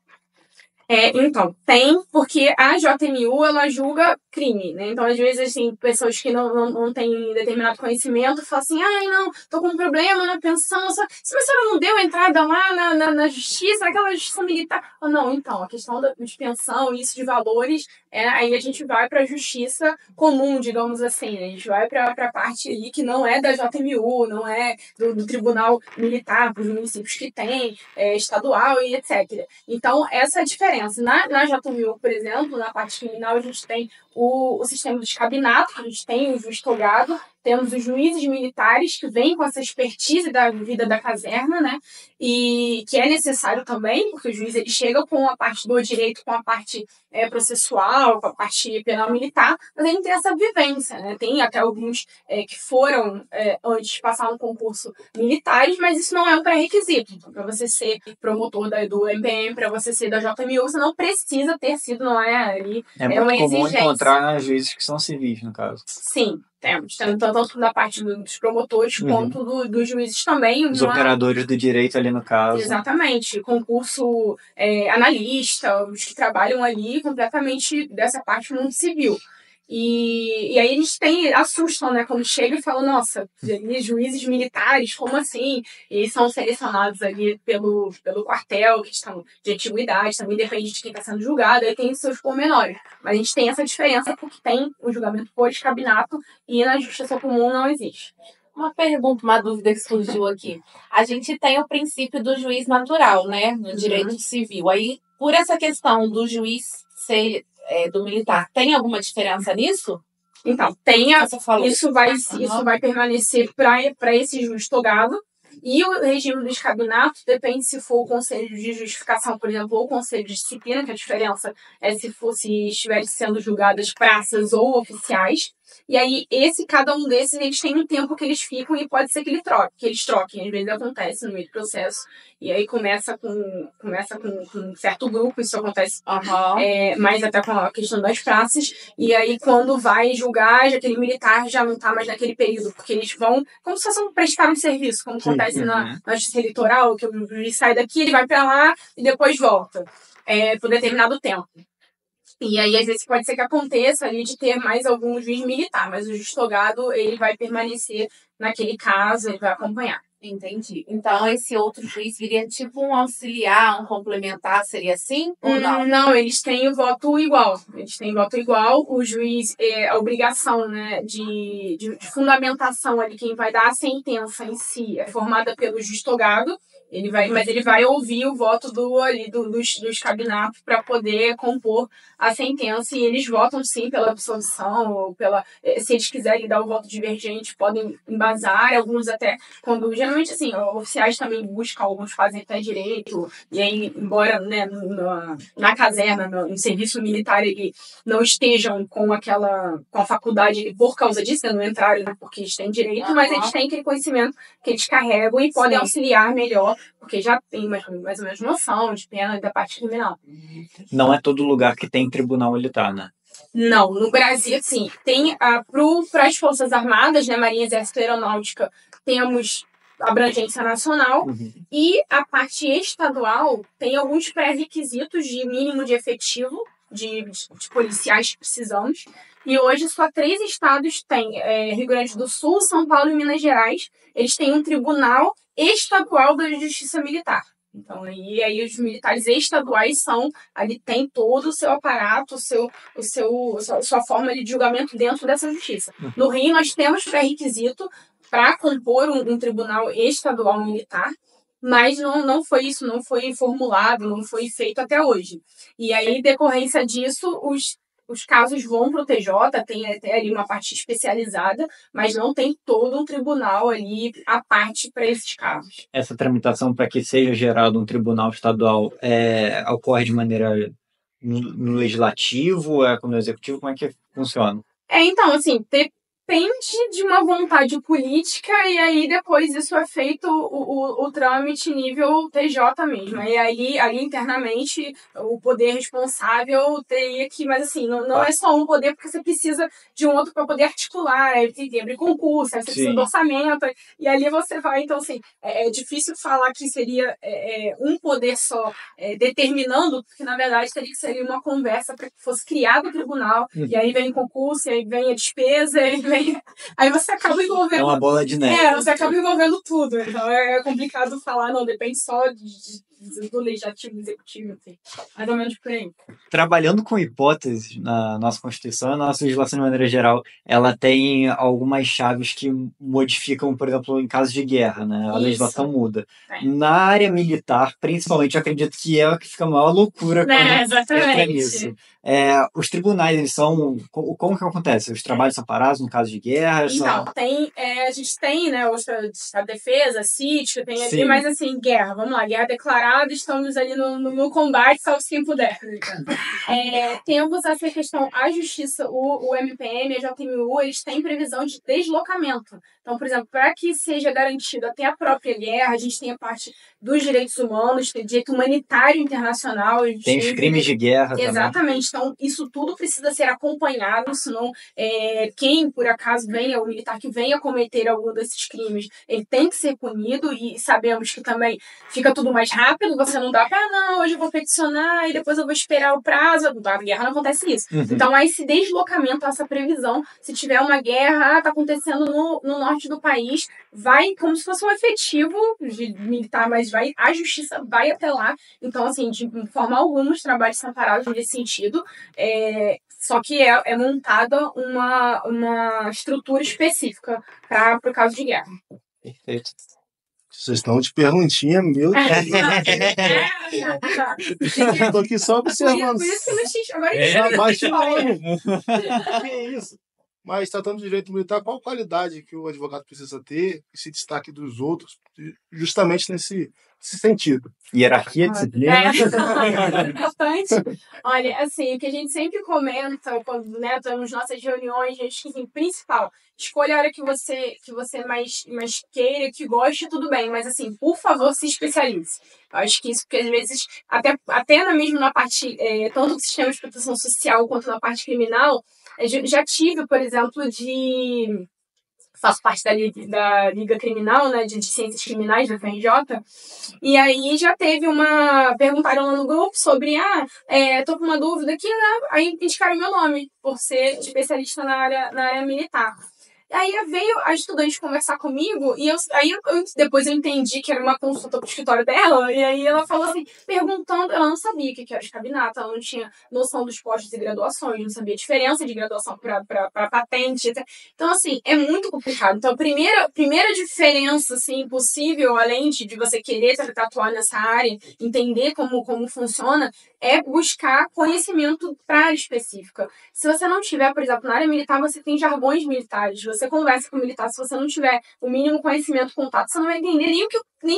Então, tem, porque a JMU, ela julga crime, né? Então, às vezes, assim, pessoas que não têm determinado conhecimento falam assim, não, tô com um problema na pensão, se a senhora não deu entrada lá na justiça, naquela justiça militar. Não, então, a questão de pensão, isso de valores, aí a gente vai para a justiça comum, digamos assim, né? A gente vai para a parte ali que não é da JMU, não é do Tribunal Militar, para os municípios que tem, estadual e etc. Então, essa é a diferença. Na JMU, por exemplo, na parte criminal, a gente tem o sistema do escabinato, a gente tem o juiz togado, temos os juízes militares que vêm com essa expertise da vida da caserna, né? E que é necessário também, porque o juiz ele chega com a parte do direito, com a parte processual, com a parte penal militar, mas ele não tem essa vivência, né? Tem até alguns que foram antes passar no concurso militares, mas isso não é um pré-requisito. Então, para você ser promotor do MPM, para você ser da JMU, você não precisa ter sido, não é ali muito uma comum exigência. encontrar juízes que são civis, no caso. Sim, temos. Tanto da parte dos promotores quanto dos juízes também. Os operadores do direito ali no caso. Exatamente. Concurso analista, os que trabalham ali completamente dessa parte do mundo civil. E aí a gente assustam, né? Quando chega e fala, nossa, juízes militares, como assim? E são selecionados ali pelo quartel, questão de antiguidade, também depende de quem está sendo julgado, aí tem seus pormenores. Mas a gente tem essa diferença porque tem o julgamento por escabinato e na justiça comum não existe. Uma pergunta, uma dúvida que surgiu aqui. A gente tem o princípio do juiz natural, né? No direito civil. Aí, por essa questão do juiz ser do militar, tem alguma diferença nisso? Então, isso vai permanecer para esse juiz togado. E o regime do escabinato depende se for o conselho de justificação, por exemplo, ou o conselho de disciplina, que a diferença é se estiverem sendo julgadas praças ou oficiais. E aí, cada um desses, eles têm um tempo que eles ficam e pode ser que eles troquem. Às vezes acontece no meio do processo. E aí começa com um certo grupo, isso acontece mais até com a questão das praças. E aí, quando vai julgar, já aquele militar já não tá mais naquele período, porque eles vão, como se fossem prestar um serviço, como acontece na justiça eleitoral, que o juiz sai daqui, ele vai pra lá e depois volta, por determinado tempo. E aí, às vezes, pode ser que aconteça ali de ter mais algum juiz militar, mas o juiz togado, ele vai permanecer naquele caso, ele vai acompanhar. Entendi. Então, esse outro juiz viria tipo um auxiliar, um complementar, seria assim ou não? Não, eles têm o voto igual. O juiz, a obrigação, né, de fundamentação ali, quem vai dar a sentença em si é formada pelo juiz togado. Mas ele vai ouvir o voto dos cabinatos para poder compor a sentença, e eles votam sim pela absolvição, ou se eles quiserem dar o voto divergente, podem embasar, alguns até, geralmente assim, oficiais também buscam, alguns fazem até direito, e aí, embora, né, na caserna, no serviço militar, eles não estejam com a faculdade por causa disso, né, não entraram, né, porque eles têm direito, mas eles têm aquele conhecimento que eles carregam e podem auxiliar melhor, porque já tem mais ou menos noção de pena da parte criminal. Não é todo lugar que tem tribunal militar, né? Não, no Brasil, sim. Tem para as Forças Armadas, né, Marinha, Exército e Aeronáutica, temos abrangência nacional, e a parte estadual tem alguns pré-requisitos de mínimo de efetivo de policiais que precisamos, e hoje só 3 estados têm, Rio Grande do Sul, São Paulo e Minas Gerais, eles têm um tribunal estadual da Justiça Militar. Então, aí os militares estaduais tem todo o seu aparato, sua forma de julgamento dentro dessa justiça. No Rio, nós temos pré-requisito para compor um tribunal estadual militar, mas não foi isso, não foi formulado, não foi feito até hoje. E aí, em decorrência disso, os casos vão para o TJ, tem até ali uma parte especializada, mas não tem todo um tribunal ali à parte para esses casos. Essa tramitação para que seja gerado um tribunal estadual ocorre de maneira no legislativo, no executivo, como é que funciona? Então, assim, depende de uma vontade política, e aí depois isso é feito o trâmite nível TJ mesmo. E ali internamente o poder responsável teria que, mas assim, não é só um poder, porque você precisa de um outro para poder articular, aí tem que abrir concurso, aí você precisa do orçamento, e ali você vai, então assim, é difícil falar que seria um poder só determinando, porque na verdade teria que ser uma conversa para que fosse criado o tribunal, e aí vem o concurso, e aí vem a despesa, aí você acaba envolvendo... É uma bola de neve. Você acaba envolvendo tudo. Então é complicado falar, não, depende só do legislativo, do executivo, assim. Mais ou menos por aí. Trabalhando com hipóteses na nossa Constituição, a nossa legislação, de maneira geral, ela tem algumas chaves que modificam, por exemplo, em caso de guerra, né? A legislação muda. Na área militar, principalmente, eu acredito que é o que fica a maior loucura quando entra nisso. Os tribunais, eles são... Como que acontece? Os trabalhos são parados no caso de guerra? Então, a gente tem, né, a defesa, sítio, tem ali, mas assim, guerra, vamos lá, guerra declarada, estamos ali no combate, salve quem puder. Temos essa questão, a justiça, o MPM, a JMU, eles têm previsão de deslocamento. Então, por exemplo, para que seja garantido até a própria guerra, a gente tem a parte dos direitos humanos, tem direito humanitário internacional. Tem os crimes de guerra. Exatamente. Também. Então, isso tudo precisa ser acompanhado, senão quem, por acaso, o militar que venha cometer algum desses crimes, ele tem que ser punido, e sabemos que também fica tudo mais rápido, você não dá para, hoje eu vou peticionar e depois eu vou esperar o prazo, na guerra não acontece isso. Então, há esse deslocamento, essa previsão, se tiver uma guerra, está acontecendo no norte do país, vai como se fosse um efetivo de militar, mas a justiça vai até lá. Então, assim, de forma alguma, os trabalhos são parados nesse sentido, só que é montada uma estrutura específica para o caso de guerra. Perfeito. Vocês estão de perguntinha, meu Deus. Eu tô aqui só observando. Por isso que eu não agora baixa o olho. Que isso? Mas tratando de direito militar, qual qualidade que o advogado precisa ter que se destaque dos outros, justamente nesse sentido? Hierarquia, disciplina. É importante. Olha, assim, o que a gente sempre comenta quando, né, temos nossas reuniões, a gente diz assim, principal, escolha a hora que você mais queira, que goste, tudo bem, mas assim, por favor, se especialize. Eu acho que isso, porque às vezes, até mesmo na parte, tanto do sistema de proteção social quanto na parte criminal, eu já tive, por exemplo, faço parte da Liga Criminal, né, de Ciências Criminais da FRJ, e aí já teve perguntaram lá no grupo sobre, tô com uma dúvida aqui, né, aí indicaram meu nome, por ser especialista na área militar. Aí veio a estudante conversar comigo e depois eu entendi que era uma consulta pro escritório dela, e aí ela falou assim, perguntando, ela não sabia o que era escabinato, ela não tinha noção dos postos e graduações, não sabia a diferença de graduação para patente, etc. Então, assim, é muito complicado. Então, a primeira diferença, assim, possível, além de você querer atuar nessa área, entender como funciona, é buscar conhecimento para área específica. Se você não tiver, por exemplo, na área militar, você tem jargões militares, você conversa com o militar, se você não tiver o mínimo conhecimento, contato, você não vai entender nem o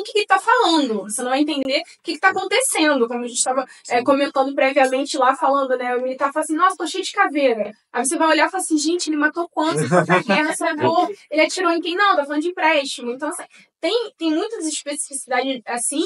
que ele está falando, você não vai entender o que está acontecendo, como a gente estava comentando previamente lá, falando, né, o militar fala assim, nossa, tô cheio de caveira. Aí você vai olhar e fala assim, gente, ele matou quantos nessa guerra, ele atirou em quem? Não, tá falando de empréstimo. Então, assim, tem muitas especificidades assim,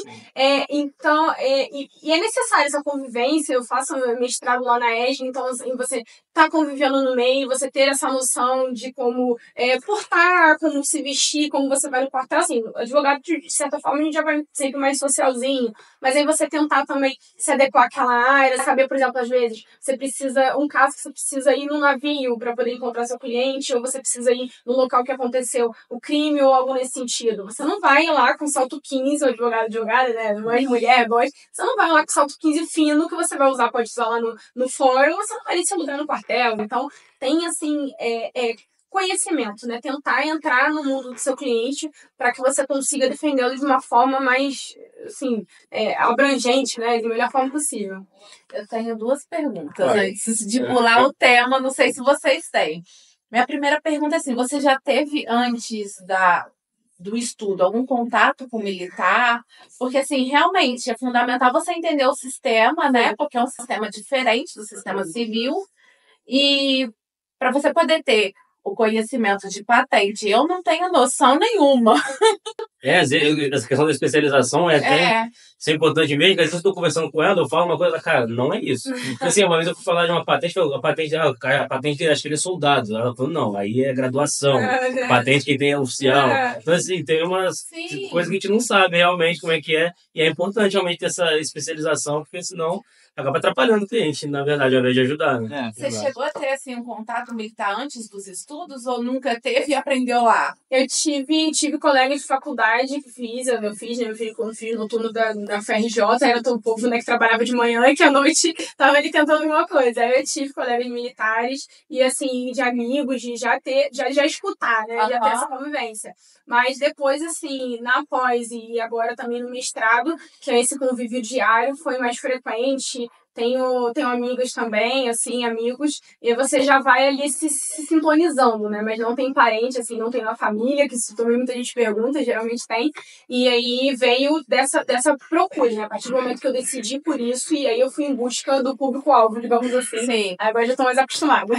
então, e é necessária essa convivência. Eu faço mestrado lá na ESG, então assim, você tá convivendo no meio, você ter essa noção de como portar, como se vestir, como você vai no quartel, assim, o advogado, de certa forma, a gente já vai sempre mais socialzinho, mas aí você tentar também se adequar àquela área, saber, por exemplo, às vezes, você precisa ir num navio para poder encontrar seu cliente, ou você precisa ir no local que aconteceu o crime ou algo nesse sentido. Você não vai lá com salto 15, o advogado, né, mãe, mulher, boy, você não vai lá com salto 15 fino, que você vai usar, pode usar lá no fórum, você não vai nem se lugar no quartel. Então, tem, assim, conhecimento, né? Tentar entrar no mundo do seu cliente para que você consiga defendê-lo de uma forma mais, assim, abrangente, né? Da melhor forma possível. Eu tenho duas perguntas antes de pular o tema, não sei se vocês têm. Minha primeira pergunta é assim, você já teve antes do estudo algum contato com o militar? Porque, assim, realmente é fundamental você entender o sistema, né? Porque é um sistema diferente do sistema civil. E para você poder ter o conhecimento de patente, eu não tenho noção nenhuma. Essa questão da especialização isso é importante mesmo, que às vezes eu estou conversando com ela, eu falo uma coisa, cara, não é isso. Assim, uma vez eu fui falar de uma patente, a patente, acho que ele é soldado. Ela falou, não, aí é graduação. Patente quem tem é oficial. Então, assim, tem umas coisas que a gente não sabe realmente como é que é, e é importante realmente ter essa especialização, porque senão acaba atrapalhando o cliente, na verdade, ao invés de ajudar, né? Você chegou a ter, assim, um contato militar antes dos estudos ou nunca teve e aprendeu lá? Eu tive colegas de faculdade que eu fiz, né, quando fiz no turno da FRJ, era todo o povo, né, que trabalhava de manhã e que à noite tava ali tentando alguma coisa. Aí eu tive colegas militares e, assim, de amigos, de já escutar, né, já ter essa convivência. Mas depois, assim, na pós e agora também no mestrado, que é esse convívio diário, foi mais frequente. Tenho amigas também, assim, amigos, e você já vai ali se sintonizando, né? Mas não tem parente, assim, não tem na família, que isso também muita gente pergunta, geralmente tem. E aí veio dessa procura, né? A partir do momento que eu decidi por isso, e aí eu fui em busca do público-alvo, digamos assim. Sim. Agora já estou mais acostumada.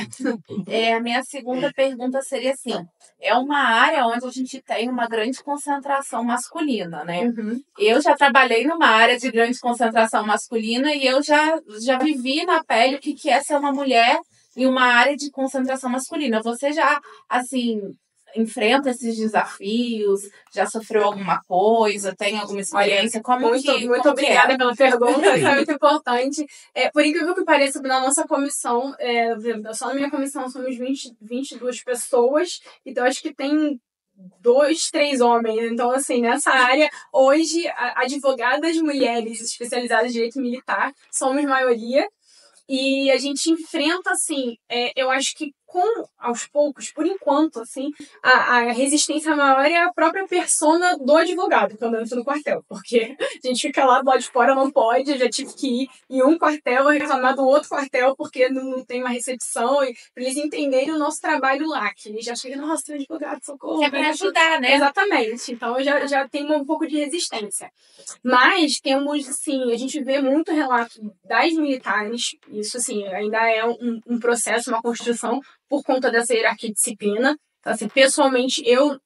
A minha segunda pergunta seria assim, é uma área onde a gente tem uma grande concentração masculina, né? Uhum. Eu já trabalhei numa área de grande concentração masculina e eu já vivi na pele o que é ser uma mulher em uma área de concentração masculina. Você já, assim, enfrenta esses desafios? Já sofreu alguma coisa? Tem alguma experiência? Muito obrigada pela pergunta, isso é muito importante. Por incrível que pareça, na nossa comissão, só na minha comissão somos 22 pessoas, então acho que tem 2, 3 homens. Então, assim, nessa área, hoje, advogadas mulheres especializadas em direito militar somos maioria. E a gente enfrenta, assim, eu acho que aos poucos, por enquanto, assim, a resistência maior é a própria persona do advogado quando entra no quartel, porque a gente fica lá do lado de fora, não pode, eu já tive que ir em um quartel reclamar do outro quartel porque não tem uma recepção, e pra eles entenderem o nosso trabalho lá, que eles já chegam, nossa, tem um advogado, socorro. É pra ajudar, né? Exatamente, então eu já tenho um pouco de resistência. Mas temos, assim, a gente vê muito relato das militares, isso, assim, ainda é um processo, uma construção por conta dessa hierarquia de disciplina. Então, assim, pessoalmente, eu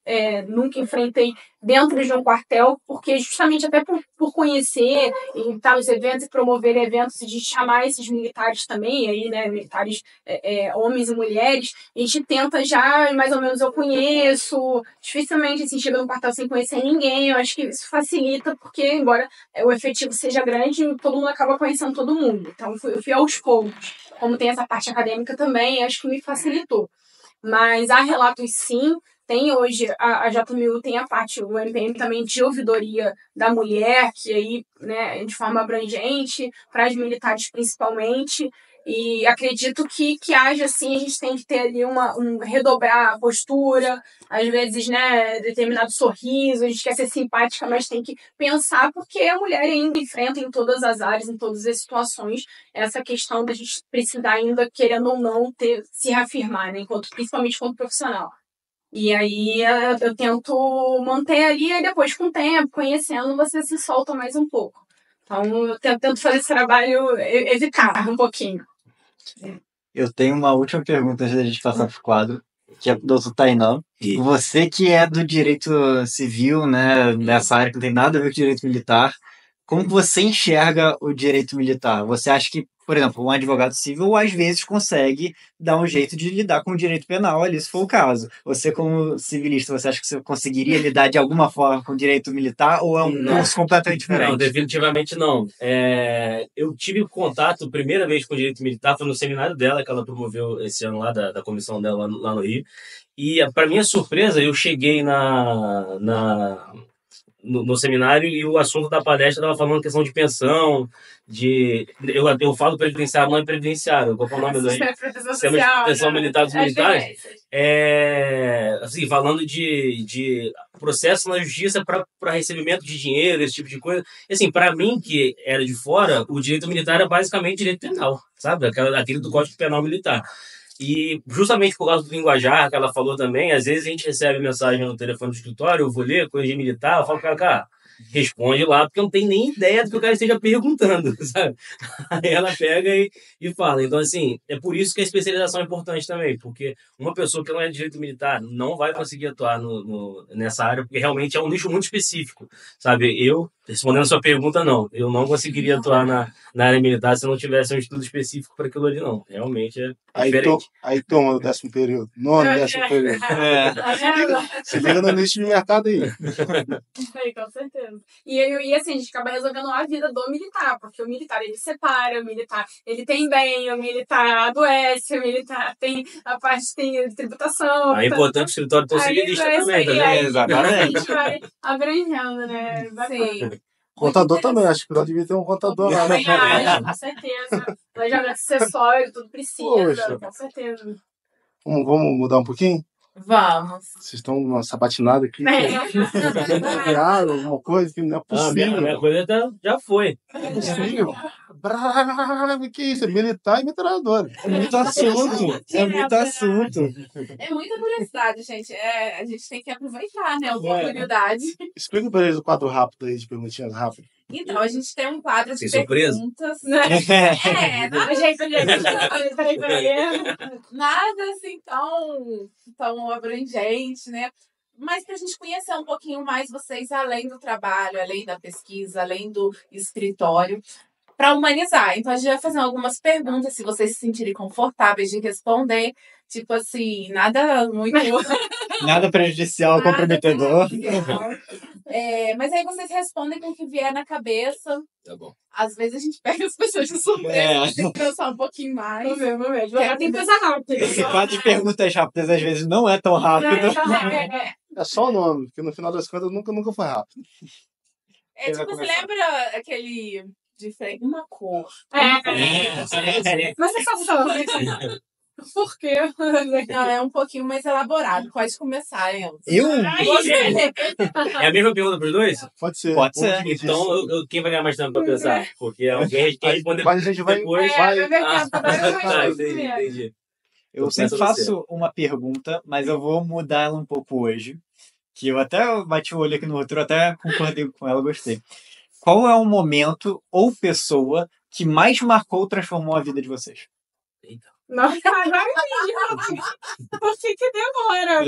nunca enfrentei dentro de um quartel, porque justamente até por conhecer e estar nos eventos e promover eventos e de chamar esses militares também, aí, né, militares homens e mulheres, a gente tenta já, mais ou menos eu conheço, dificilmente, assim, chega no quartel sem conhecer ninguém, eu acho que isso facilita, porque, embora o efetivo seja grande, todo mundo acaba conhecendo todo mundo. Então, eu fui aos poucos. Como tem essa parte acadêmica também, acho que me facilitou. Mas há relatos, sim. Tem hoje, a JMU tem a parte, o MPM também, de ouvidoria da mulher, que aí, né, de forma abrangente, para as militares principalmente. E acredito que haja, sim, a gente tem que ter ali redobrar a postura, às vezes, né, determinado sorriso, a gente quer ser simpática, mas tem que pensar, porque a mulher ainda enfrenta em todas as áreas, em todas as situações, essa questão da gente precisar ainda, querendo ou não, se reafirmar, né, principalmente como profissional. E aí eu tento manter ali, e depois, com o tempo, conhecendo, você se solta mais um pouco. Então, eu tento fazer esse trabalho, evitar um pouquinho. Eu tenho uma última pergunta antes da gente passar pro quadro, que é pro doutor Tainan. Você que é do direito civil, né, nessa área que não tem nada a ver com direito militar, como que você enxerga o direito militar? Você acha que, por exemplo, um advogado civil às vezes consegue dar um jeito de lidar com o direito penal ali, se for o caso. Você, como civilista, você acha que você conseguiria lidar de alguma forma com o direito militar ou é um curso completamente diferente? Não, definitivamente não. Eu tive contato, primeira vez com o direito militar, foi no seminário dela, que ela promoveu esse ano lá, da comissão dela lá no Rio. E, para minha surpresa, eu cheguei no seminário e o assunto da palestra estava falando questão de pensão, eu falo previdenciário, não é previdenciário, qual é o nome do sistema de pensão militar dos militares? Assim, falando de processo na justiça para recebimento de dinheiro, esse tipo de coisa. Assim, para mim, que era de fora, o direito militar é basicamente direito penal, sabe? Aquele do Código Penal Militar. E justamente por causa do linguajar que ela falou também, às vezes a gente recebe mensagem no telefone do escritório, eu vou ler, coisa de militar, eu falo, cara, responde lá, porque eu não tenho nem ideia do que o cara esteja perguntando, sabe? Aí ela pega e fala. Então, assim, é por isso que a especialização é importante também, porque uma pessoa que não é de direito militar não vai conseguir atuar nessa área, porque realmente é um nicho muito específico, sabe? Respondendo a sua pergunta, não. Eu não conseguiria atuar na área militar se não tivesse um estudo específico para aquilo ali, não. Realmente é diferente. Aí toma o 10º período. 9º, 10º período. Se liga no nicho de mercado aí. Com certeza. E assim, a gente acaba resolvendo a vida do militar, porque o militar, ele separa, o militar, ele tem bem, o militar adoece, o militar tem a parte, tem tributação. É importante o escritório ter civilista também, né? Exatamente. A gente vai abrangendo, né? Sim. Contador também, acho que lá devia ter um contador lá. Também acho, com certeza. Planejamento acessório, tudo precisa, Poxa. com certeza. Vamos mudar um pouquinho? Vamos. Vocês estão numa sabatinada aqui. Claro, alguma coisa que não é possível. Minha coisa já foi. É possível. Que isso? É militar e metralhadora. É muito assunto. É muito assunto. É muita curiosidade, gente. A gente tem que aproveitar, né, a oportunidade. Explica para eles o quadro rápido aí, de perguntinhas rápidas. Então, a gente tem um quadro de Tem surpresa? perguntas. Peraí. Nada assim tão abrangente, né? Mas para a gente conhecer um pouquinho mais vocês, além do trabalho, além da pesquisa, além do escritório, para humanizar. Então, a gente vai fazer algumas perguntas, se vocês se sentirem confortáveis de responder. Tipo assim, nada muito... Nada prejudicial, comprometedor. Mas aí vocês respondem com o que vier na cabeça. Tá bom. Às vezes a gente pega as pessoas de surpresa, tem que pensar um pouquinho mais. Vamos ver. Já tem coisa rápida. Esse quadro de perguntas rápidas às vezes não é tão rápido. É só o nome, porque no final das contas nunca foi rápido. Tipo, você lembra aquele... Diferente, uma cor. Uma sensação. Por quê? Não, é um pouquinho mais elaborado. Pode começar, Enzo. É a mesma pergunta pros dois? Pode ser. Pode ser. Então, quem vai ganhar mais tempo pra pensar? Porque alguém quem responder Mas a gente vai. depois... Entendi. Eu sempre faço uma pergunta, mas eu vou mudar ela um pouco hoje. Que eu até bati o olho aqui no roteiro, até concordei com ela, gostei. Qual é o momento ou pessoa que mais marcou ou transformou a vida de vocês? Nossa, agora eu entendi. Por que demora?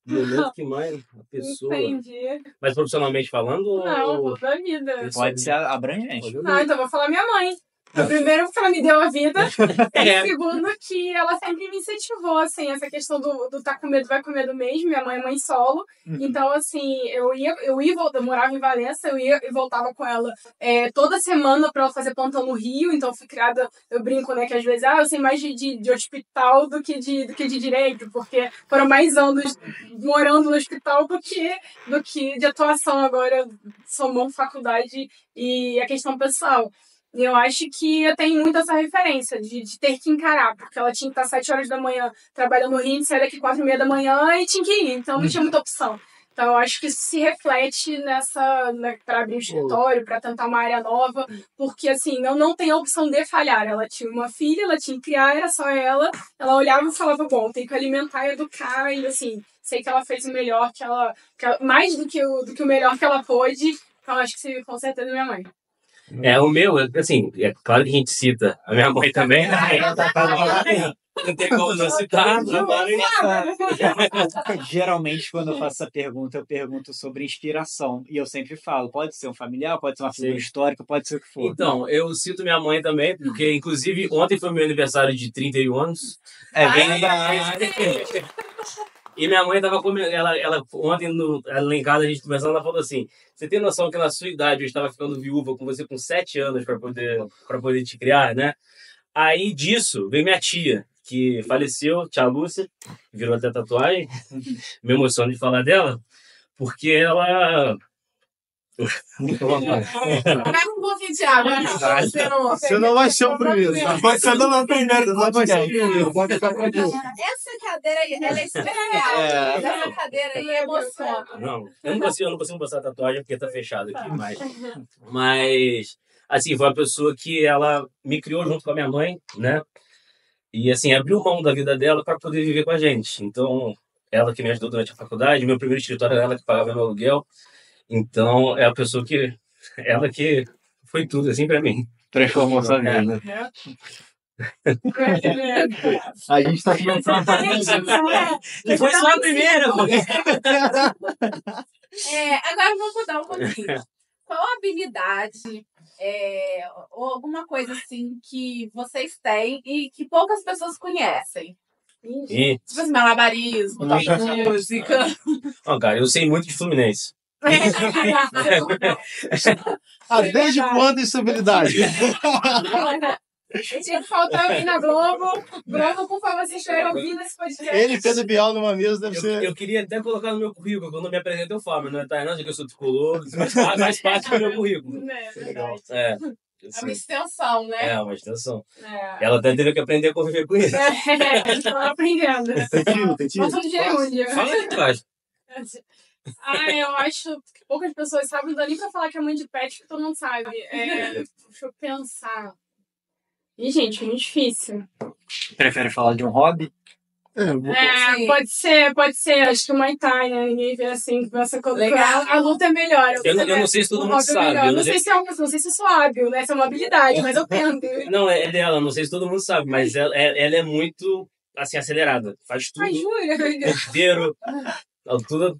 Momento que mais a pessoa... Entendi. Mas profissionalmente falando? Não, ou... toda a vida. Pode ser abrangente. Não, então eu vou falar minha mãe. Primeiro, que ela me deu a vida. E segundo, que ela sempre me incentivou, assim, essa questão do tá com medo, vai com medo mesmo. Minha mãe é mãe solo. Então, assim, eu ia e voltava, eu morava em Valença, eu ia e voltava com ela toda semana pra ela fazer plantão no Rio. Então, eu fui criada, eu brinco, né, que às vezes, eu sei mais de hospital do que de direito, porque foram mais anos morando no hospital do que de atuação. Agora, eu somou faculdade e a questão pessoal. E eu acho que eu tenho muito essa referência de ter que encarar, porque ela tinha que estar 7 horas da manhã trabalhando no Rio, sair daqui 4h30 da manhã e tinha que ir, então não tinha muita opção. Então eu acho que isso se reflete para abrir um escritório, para tentar uma área nova, porque assim, eu não tenho a opção de falhar. Ela tinha uma filha, ela tinha que criar, era só ela olhava e falava, bom, tem que alimentar e educar, e assim, sei que ela fez o melhor, mais do que o melhor que ela pôde, então acho que com certeza minha mãe. O meu, assim, é claro que a gente cita a minha mãe também, né? Não tem como não citar. Geralmente, quando eu faço essa pergunta, eu pergunto sobre inspiração. E eu sempre falo, pode ser um familiar, pode ser uma figura histórica, pode ser o que for. Então, eu cito minha mãe também, porque, inclusive, ontem foi meu aniversário de 31 anos. É verdade. E minha mãe tava comendo, ela ontem lá em casa a gente conversando, ela falou assim: você tem noção que na sua idade eu estava ficando viúva com você com 7 anos para poder te criar, né? Aí disso veio minha tia, que faleceu, tia Lúcia, virou até tatuagem. Me emociono de falar dela, porque ela. Pega um pouquinho de água. Você não vai ser o primeiro. Você não é o primeiro. Vai ser o primeiro. Essa cadeira aí, ela é especial. Essa cadeira aí emociona. Não, eu não consigo passar tatuagem porque tá fechado aqui, mas assim, foi uma pessoa que ela me criou junto com a minha mãe, né? E assim, abriu mão da vida dela para poder viver com a gente. Então, ela que me ajudou durante a faculdade, meu primeiro escritório era ela que pagava meu aluguel. Então, é a pessoa ela que foi tudo assim para mim. Transformou sua vida. A gente tá começando E foi só a primeira, agora vamos mudar um pouquinho. Qual habilidade ou alguma coisa assim que vocês têm e que poucas pessoas conhecem? Tipo assim, malabarismo, música. Cara, eu sei muito de Fluminense. Desde quando isso é habilidade? Tinha que faltar aqui na Globo, por favor, vocês estiverem ouvindo esse podcast. Ele, Pedro Bial, numa mesa, deve ser... Eu queria até colocar no meu currículo, quando eu me apresento eu falo, mas não é Tainã, já que eu sou tricolor, faz parte do meu currículo. Legal. É uma extensão, né? É uma extensão. Ela até teve que aprender a conviver com isso. Estou aprendendo. Tem tio. Mas todo dia é um dia. Fala aí, tu acha? Eu acho que poucas pessoas sabem, não dá nem pra falar que é mãe de pet, que todo mundo sabe. Deixa eu pensar. Ih, gente, muito difícil. Prefere falar de um hobby? Pode ser. Acho que o Muay Thai, né? Ninguém vê assim, pensa que a luta é melhor. Eu não sei se todo mundo sabe. Eu não sei se eu sou hábil, né? Se é uma habilidade, mas eu tento. Não, é dela, não sei se todo mundo sabe, mas ela é muito, assim, acelerada. Faz tudo. Ai, jura? Inteiro. Tudo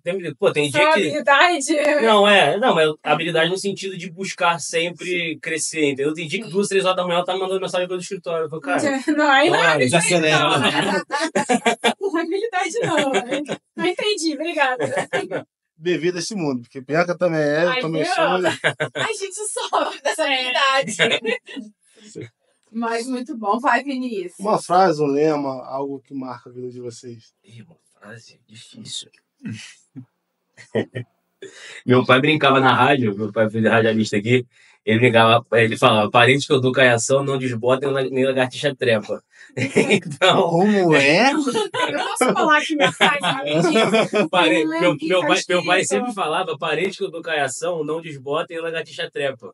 tem dia que... habilidade? Não, é habilidade no sentido de buscar sempre crescer, entendeu? Tem dia que 2, 3 horas da manhã ela tá me mandando mensagem pelo escritório. Eu falo, cara... Não, aí não é já habilidade, não. Não é habilidade, não. Não entendi, obrigada. Devido a esse mundo, porque Bianca também também sou. A gente sofre dessa habilidade. Mas muito bom. Vai, Vinícius. Uma frase, um lema, algo que marca a vida de vocês. Uma frase difícil. Meu pai brincava na rádio, meu pai foi radialista aqui, ele brincava, ele falava, parentes que eu dou caiação não desbotam nem lagartixa trepa. Então, Como é? Eu posso falar aqui minha frase rapidinho? meu pai sempre falava, parentes que eu dou caiação não desbotem lagartixa trepa.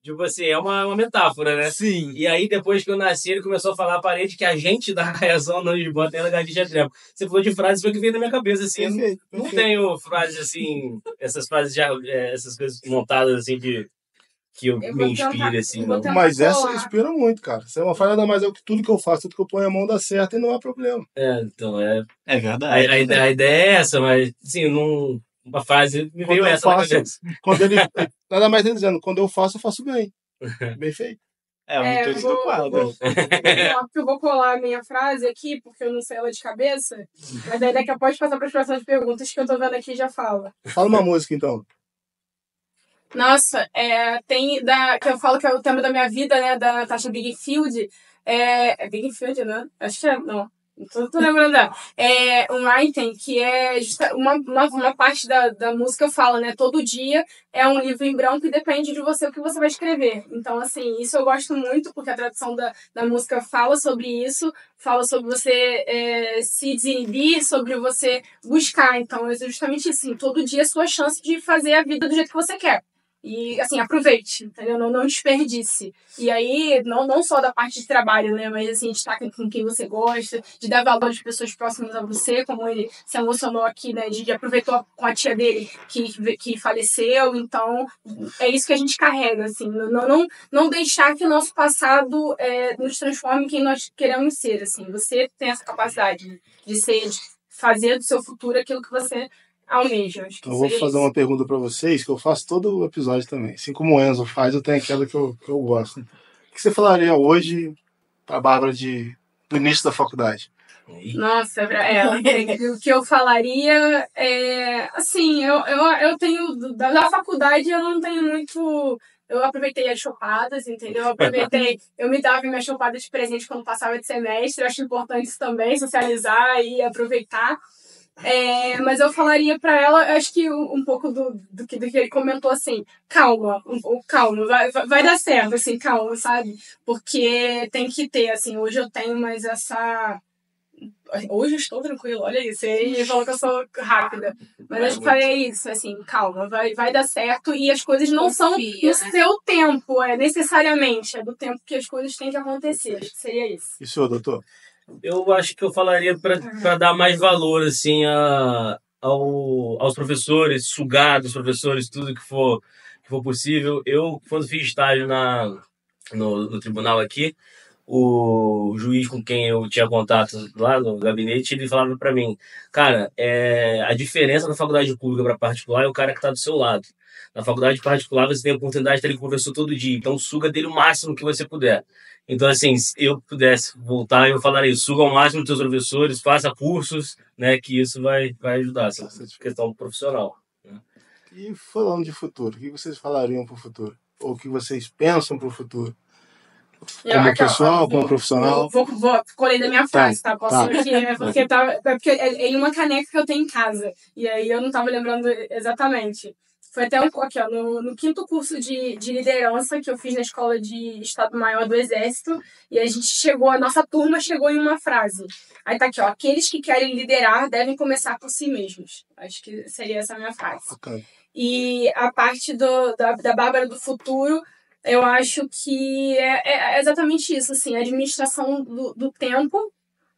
Tipo assim, é uma metáfora, né? Sim. E aí, depois que eu nasci, ele começou a falar parente que a gente dá caiação não desbota nem lagartixa trepa. Você falou de frases, foi que veio na minha cabeça, assim. Perfeito, Não perfeito. tenho frases assim, essas frases já, essas coisas montadas assim que eu Eu me vou tentar- inspire, assim, eu vou não. tentar- Mas essa colar. inspira muito, cara. Isso é uma falha da mais é que tudo que eu faço, tudo que eu ponho a mão dá certo e não há problema. Então, É verdade. a ideia é essa, mas, assim, uma frase me veio Quando eu essa na faço- cabeça. Quando ele. Nada mais ele dizendo, quando eu faço bem. Bem feito. É o intuito do quadro. Eu vou colar a minha frase aqui, porque eu não sei ela de cabeça. Mas aí daqui a pouco passar para as próximas perguntas que eu tô vendo aqui já fala. Fala uma música então. Nossa, tem que eu falo que é o tema da minha vida, né? Da Natasha Bigfield. É Bigfield, né? Acho que é, não. Não tô lembrando dela. É um item que é uma parte da música fala, né? Todo dia é um livro em branco e depende de você o que você vai escrever. Então, assim, isso eu gosto muito, porque a tradução da música fala sobre isso, fala sobre você se desinibir, sobre você buscar. Então, é justamente assim, todo dia é sua chance de fazer a vida do jeito que você quer. E, assim, aproveite, entendeu? Não desperdice. E aí, não só da parte de trabalho, né? Mas, assim, destaca com quem você gosta, de dar valor às pessoas próximas a você, como ele se emocionou aqui, né? De aproveitou com a tia dele que faleceu. Então, é isso que a gente carrega, assim. Não deixar que o nosso passado nos transforme em quem nós queremos ser, assim. Você tem essa capacidade de fazer do seu futuro aquilo que você almeja. Acho que Eu vou seria fazer isso. uma pergunta pra vocês, que eu faço todo o episódio também. Assim como o Enzo faz, eu tenho aquela que eu gosto. O que você falaria hoje pra Bárbara do início da faculdade? Nossa, o que eu falaria assim, eu tenho, da faculdade eu não tenho muito, eu aproveitei as chopadas, entendeu? Eu me dava minhas chopadas de presente quando passava de semestre, eu acho importante isso também, socializar e aproveitar. Mas eu falaria pra ela, acho que um pouco do que ele comentou, assim, calma, calma, vai dar certo, assim, calma, sabe? Porque tem que ter, assim, hoje eu tenho mais essa... Hoje eu estou tranquila, olha isso, ele falou que eu sou rápida. Mas eu falei isso, assim, calma, vai dar certo e as coisas não são no seu tempo, necessariamente, é do tempo que as coisas têm que acontecer, acho que seria isso. E o senhor, doutor? Eu acho que eu falaria para dar mais valor assim aos professores, sugar dos professores, tudo que for possível. Eu, quando fiz estágio no tribunal aqui, o juiz com quem eu tinha contato lá no gabinete, ele falava para mim, cara, a diferença da faculdade pública para particular é o cara que está do seu lado. Na faculdade particular você tem a oportunidade de ter ele com o professor todo dia, então suga dele o máximo que você puder. Então, assim, se eu pudesse voltar, eu falaria, suga ao máximo dos seus professores, faça cursos, né, que isso vai ajudar, essa questão profissional. Né? E falando de futuro, o que vocês falariam para o futuro? Ou o que vocês pensam para o futuro? Como pessoal, como profissional? Vou colher da minha frase, tá? Posso aqui, porque é em uma caneca que eu tenho em casa. E aí eu não tava lembrando exatamente. Foi até aqui, ó, no 5º curso de liderança que eu fiz na Escola de Estado Maior do Exército. E a nossa turma chegou em uma frase. Aí tá aqui, ó, aqueles que querem liderar devem começar por si mesmos. Acho que seria essa a minha frase. Okay. E a parte da Bárbara do futuro, eu acho que é exatamente isso, assim, a administração do tempo,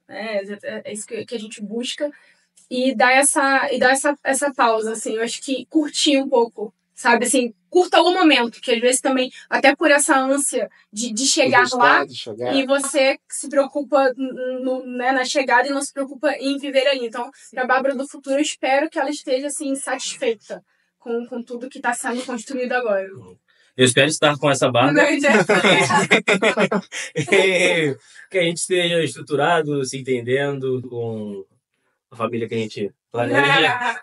né, é isso que a gente busca, e dar essa pausa, assim, eu acho que curtir um pouco, sabe, assim, curta o momento, que às vezes também, até por essa ânsia de chegar lá, e você se preocupa na chegada e não se preocupa em viver ali. Então, pra Bárbara do futuro, eu espero que ela esteja, assim, satisfeita com tudo que está sendo construído agora. Eu espero estar com essa Bárbara. Que a gente esteja estruturado, se entendendo, com a família que a gente planeja.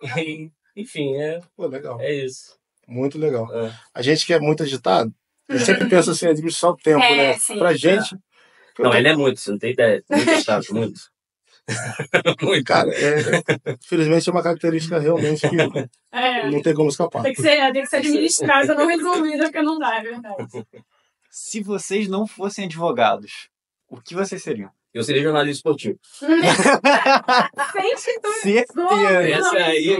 Enfim, Pô, legal. É isso. Muito legal. A gente que é muito agitado, a gente sempre pensa assim, administrar o tempo, né? Sim. Pra gente... Não, ele é muito, você não tem ideia. Muito agitado, muito. Muito. Cara, infelizmente é uma característica realmente que não tem como escapar. Tem que ser administrada, não resolvida, porque não dá, é verdade. Se vocês não fossem advogados, o que vocês seriam? Eu seria jornalista esportivo. Certeza. Essa aí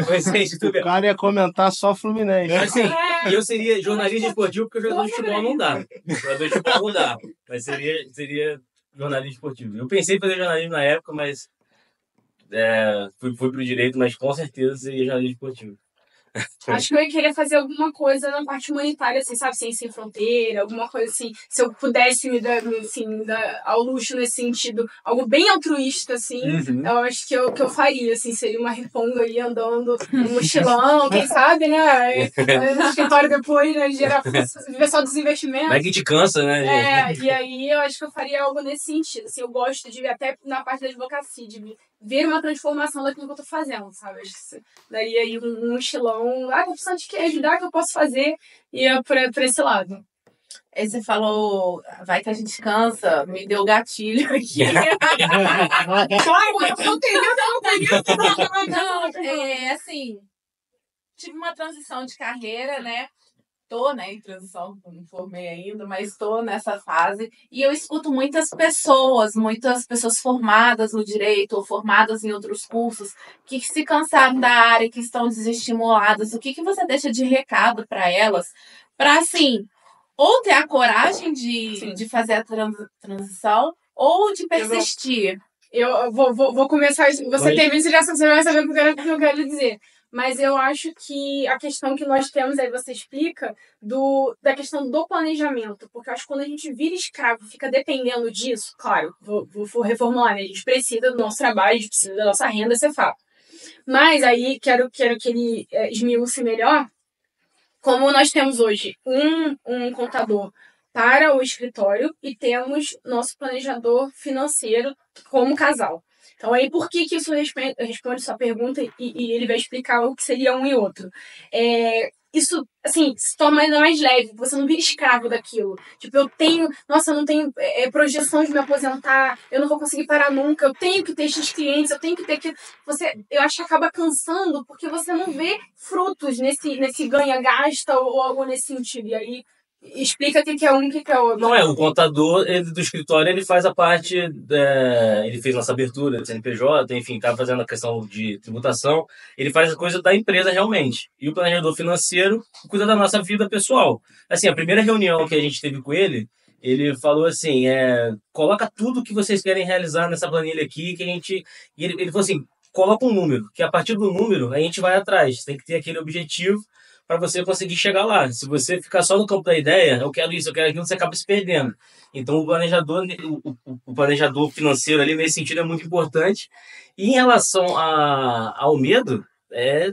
vai ser O estúpido. cara ia comentar só Fluminense. Assim, eu seria jornalista esportivo porque o jogador de futebol não dá. Jogador de futebol não dá. Mas seria jornalista esportivo. Eu pensei em fazer jornalismo na época, mas fui pro direito, mas com certeza seria jornalista esportivo. Acho que eu ia querer fazer alguma coisa na parte humanitária, assim, sabe? Ciência Sem Fronteira, alguma coisa assim. Se eu pudesse me dar ao luxo nesse sentido, algo bem altruísta, assim, eu acho que eu faria, assim. Seria uma riponga ali andando no mochilão, quem sabe, né? No escritório depois, né? Viver só dos investimentos. Vai que te cansa, né? E aí eu acho que eu faria algo nesse sentido. Assim, eu gosto de ver, até na parte da advocacia, de ver uma transformação daquilo que eu tô fazendo, sabe? Acho que daria aí um mochilão. Tô precisando de ajudar, que eu posso fazer, e é por esse lado. Aí você falou, vai que a gente cansa, me deu gatilho aqui. Claro, eu não tenho. Não, assim, tive uma transição de carreira, né? Tô, né, em transição, não me formei ainda, mas estou nessa fase. E eu escuto muitas pessoas formadas no direito ou formadas em outros cursos que se cansaram da área, que estão desestimuladas. O que você deixa de recado para elas? Para, assim, ou ter a coragem de fazer a transição ou de persistir. Eu vou começar. Você termina, você vai saber o que eu quero dizer. Mas eu acho que a questão que nós temos, aí você explica, da questão do planejamento. Porque eu acho que quando a gente vira escravo, fica dependendo disso, claro, vou reformular, né? A gente precisa do nosso trabalho, a gente precisa da nossa renda, isso é fato. Mas aí, quero que ele esmiúce melhor, como nós temos hoje um contador para o escritório e temos nosso planejador financeiro como casal. Então, aí, por que isso responde sua pergunta e ele vai explicar o que seria um e outro? Isso, assim, se torna ainda mais leve, você não vira escravo daquilo. Tipo, eu não tenho projeção de me aposentar, eu não vou conseguir parar nunca, eu tenho que ter X clientes, eu tenho que ter que... Eu acho que acaba cansando porque você não vê frutos nesse ganha-gasta ou algo nesse sentido. E aí, explica o que é um e o que é outro. Não o contador do escritório, ele faz a parte, ele fez nossa abertura de CNPJ, enfim, tá fazendo a questão de tributação, ele faz a coisa da empresa realmente. E o planejador financeiro cuida da nossa vida pessoal. Assim, a primeira reunião que a gente teve com ele falou assim, coloca tudo que vocês querem realizar nessa planilha aqui, que a gente... E ele falou assim, coloca um número, que a partir do número a gente vai atrás, tem que ter aquele objetivo para você conseguir chegar lá. Se você ficar só no campo da ideia, eu quero isso, eu quero aquilo, você acaba se perdendo. Então, o planejador financeiro ali, nesse sentido, é muito importante. E em relação ao medo,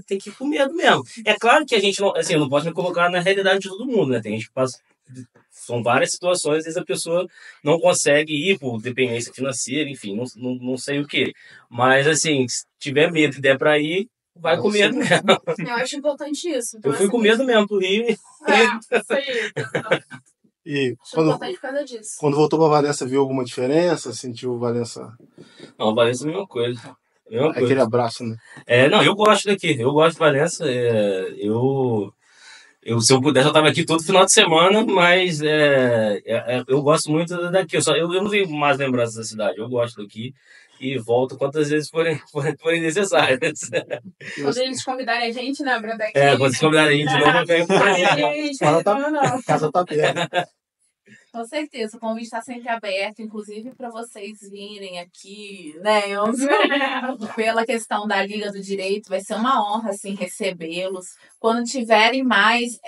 tem que ir com medo mesmo. É claro que a gente não... Assim, eu não posso me colocar na realidade de todo mundo, né? Tem gente que passa... São várias situações, às vezes a pessoa não consegue ir por dependência financeira, enfim, não sei o quê. Mas, assim, se tiver medo e der para ir, vai com medo mesmo. Eu acho importante isso. Então, eu fui com medo mesmo pro Rio. Isso aí. E acho importante por causa disso. Quando voltou pra Valença, viu alguma diferença? Sentiu Valença? Não, Valença é a mesma coisa. Aquele abraço, né? Não, eu gosto daqui. Eu gosto de Valença. Se eu pudesse, eu tava aqui todo final de semana, mas eu gosto muito daqui. Eu não tenho mais lembranças da cidade. Eu gosto daqui. E volto quantas vezes forem necessárias. Quando eles convidarem a gente, né, Branda? Quando eles convidarem a gente, não vem por aí. A casa tá aberta. Com certeza, o convite está sempre aberto, inclusive para vocês virem aqui, né, pela questão da Liga do Direito, vai ser uma honra, assim, recebê-los. Quando tiverem mais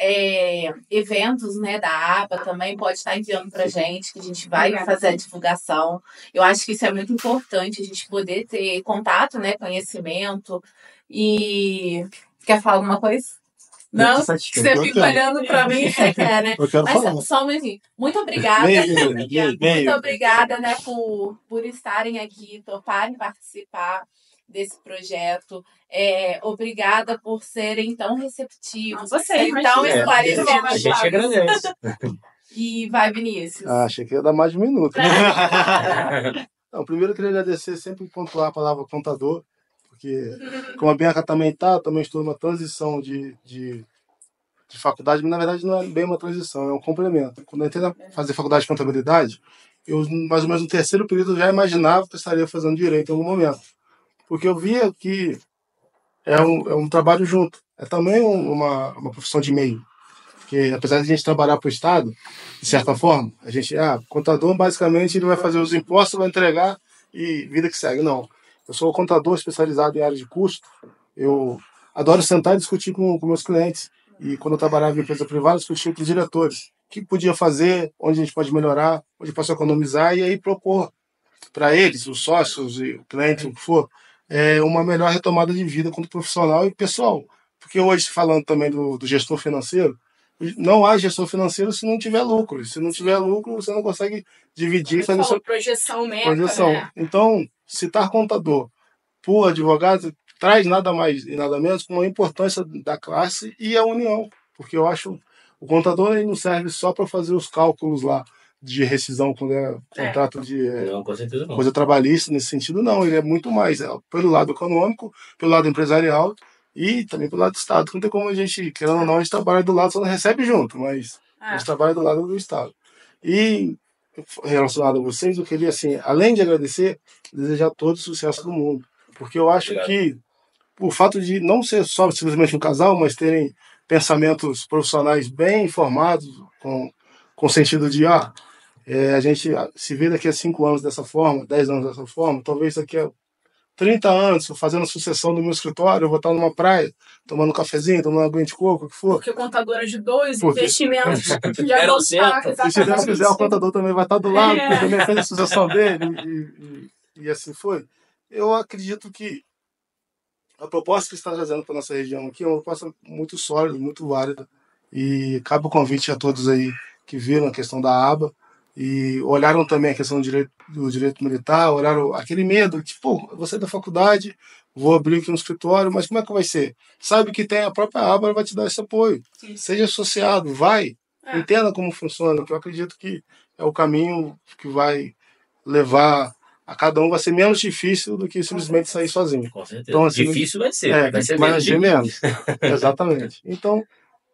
eventos, né, da ABA, também pode estar enviando para a gente, que a gente vai fazer a divulgação. Eu acho que isso é muito importante, a gente poder ter contato, né, conhecimento. E quer falar alguma coisa? Não, você fica olhando pra mim, você quer, né? Mas só um minutinho. Muito obrigada. Muito obrigada, né, por estarem aqui, toparem participar desse projeto. Obrigada por serem tão receptivos, serem tão esclarecidos. A gente agradece. E vai, Vinícius. Achei que ia dar mais de um minuto. Não, primeiro eu queria agradecer, sempre pontuar a palavra contador, porque como a Bianca também também estou numa transição de faculdade, mas na verdade não é bem uma transição, é um complemento. Quando eu entrei a fazer faculdade de contabilidade, eu mais ou menos no terceiro período já imaginava que eu estaria fazendo direito em algum momento, porque eu via que é um trabalho junto, é também uma profissão de meio. Porque apesar de a gente trabalhar para o Estado, de certa forma, a gente, contador basicamente ele vai fazer os impostos, vai entregar e vida que segue. Não. Eu sou contador especializado em área de custo. Eu adoro sentar e discutir com meus clientes. E quando eu trabalhava em empresa privada, discutia com os diretores. O que podia fazer, onde a gente pode melhorar, onde posso economizar e aí propor para eles, os sócios e o cliente, o que for, uma melhor retomada de vida como profissional e pessoal. Porque hoje, falando também do gestor financeiro, não há gestão financeira se não tiver lucro. Se não tiver lucro, você não consegue dividir e fazer sua projeção, meta, projeção. né? Então, citar contador por advogado traz nada mais e nada menos com a importância da classe e a união. Porque eu acho o contador ele não serve só para fazer os cálculos lá de rescisão quando é contrato de Não, com certeza não. coisa trabalhista nesse sentido, não. Ele é muito mais pelo lado econômico, pelo lado empresarial e também pelo lado do Estado. Não tem como a gente, querendo ou não, a gente trabalha do lado, só não recebe junto, mas a gente trabalha do lado do Estado. E relacionado a vocês, eu queria, assim, além de agradecer, desejar todo o sucesso do mundo. Porque eu acho que o fato de não ser só simplesmente um casal, mas terem pensamentos profissionais bem informados, com sentido de, a gente se vê daqui a 5 anos dessa forma, 10 anos dessa forma, talvez daqui a 30 anos, fazendo sucessão no meu escritório, eu vou estar numa praia, tomando um cafezinho, tomando aguinha de coco, o que for. Porque o contador ajudou os investimentos já vão estar, e se Deus quiser, o contador também vai estar do lado, porque também fez a sucessão dele, e assim foi. Eu acredito que a proposta que está trazendo para a nossa região aqui é uma proposta muito sólida, muito válida, e cabe o convite a todos aí que viram a questão da aba, e olharam também a questão do direito militar, olharam aquele medo, tipo, eu vou sair da faculdade, vou abrir aqui um escritório, mas como é que vai ser? Sabe que tem a própria aba, ela vai te dar esse apoio. Sim. Seja associado, entenda como funciona, que eu acredito que é o caminho que vai levar a cada um, vai ser menos difícil do que simplesmente sair sozinho. Com certeza. Então, assim, difícil vai ser. Vai ser menos. Exatamente. Então,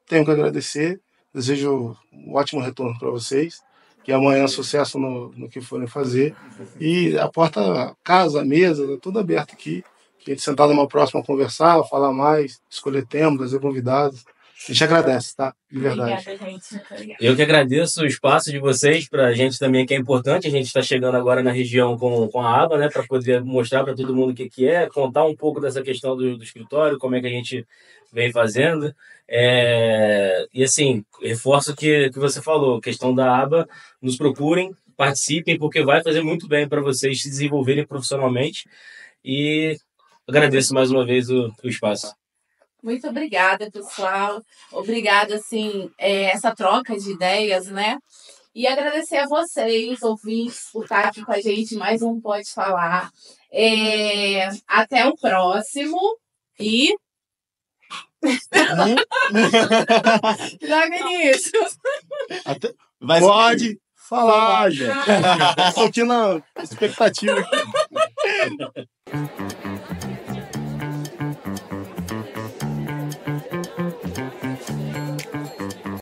tenho que agradecer, desejo um ótimo retorno para vocês, que amanhã sucesso no que forem fazer. E a porta, a casa, a mesa, tudo aberto aqui. A gente sentar numa próxima conversar, falar mais, escolher temas, trazer convidados. A gente agradece, tá? De verdade. Obrigada, gente. Eu que agradeço o espaço de vocês, para a gente também que é importante. A gente está chegando agora na região com a aba, né, para poder mostrar para todo mundo o que é, contar um pouco dessa questão do escritório, como é que a gente vem fazendo. E assim, reforço o que você falou, questão da aba, nos procurem, participem, porque vai fazer muito bem para vocês se desenvolverem profissionalmente. E agradeço mais uma vez o espaço. Muito obrigada, pessoal. Obrigada, assim, essa troca de ideias, né? E agradecer a vocês, ouvintes, por estar aqui com a gente. Mais um Pode Falar. Até o próximo. E... Já, Vinícius. Pode falar, gente. Estou aqui na expectativa.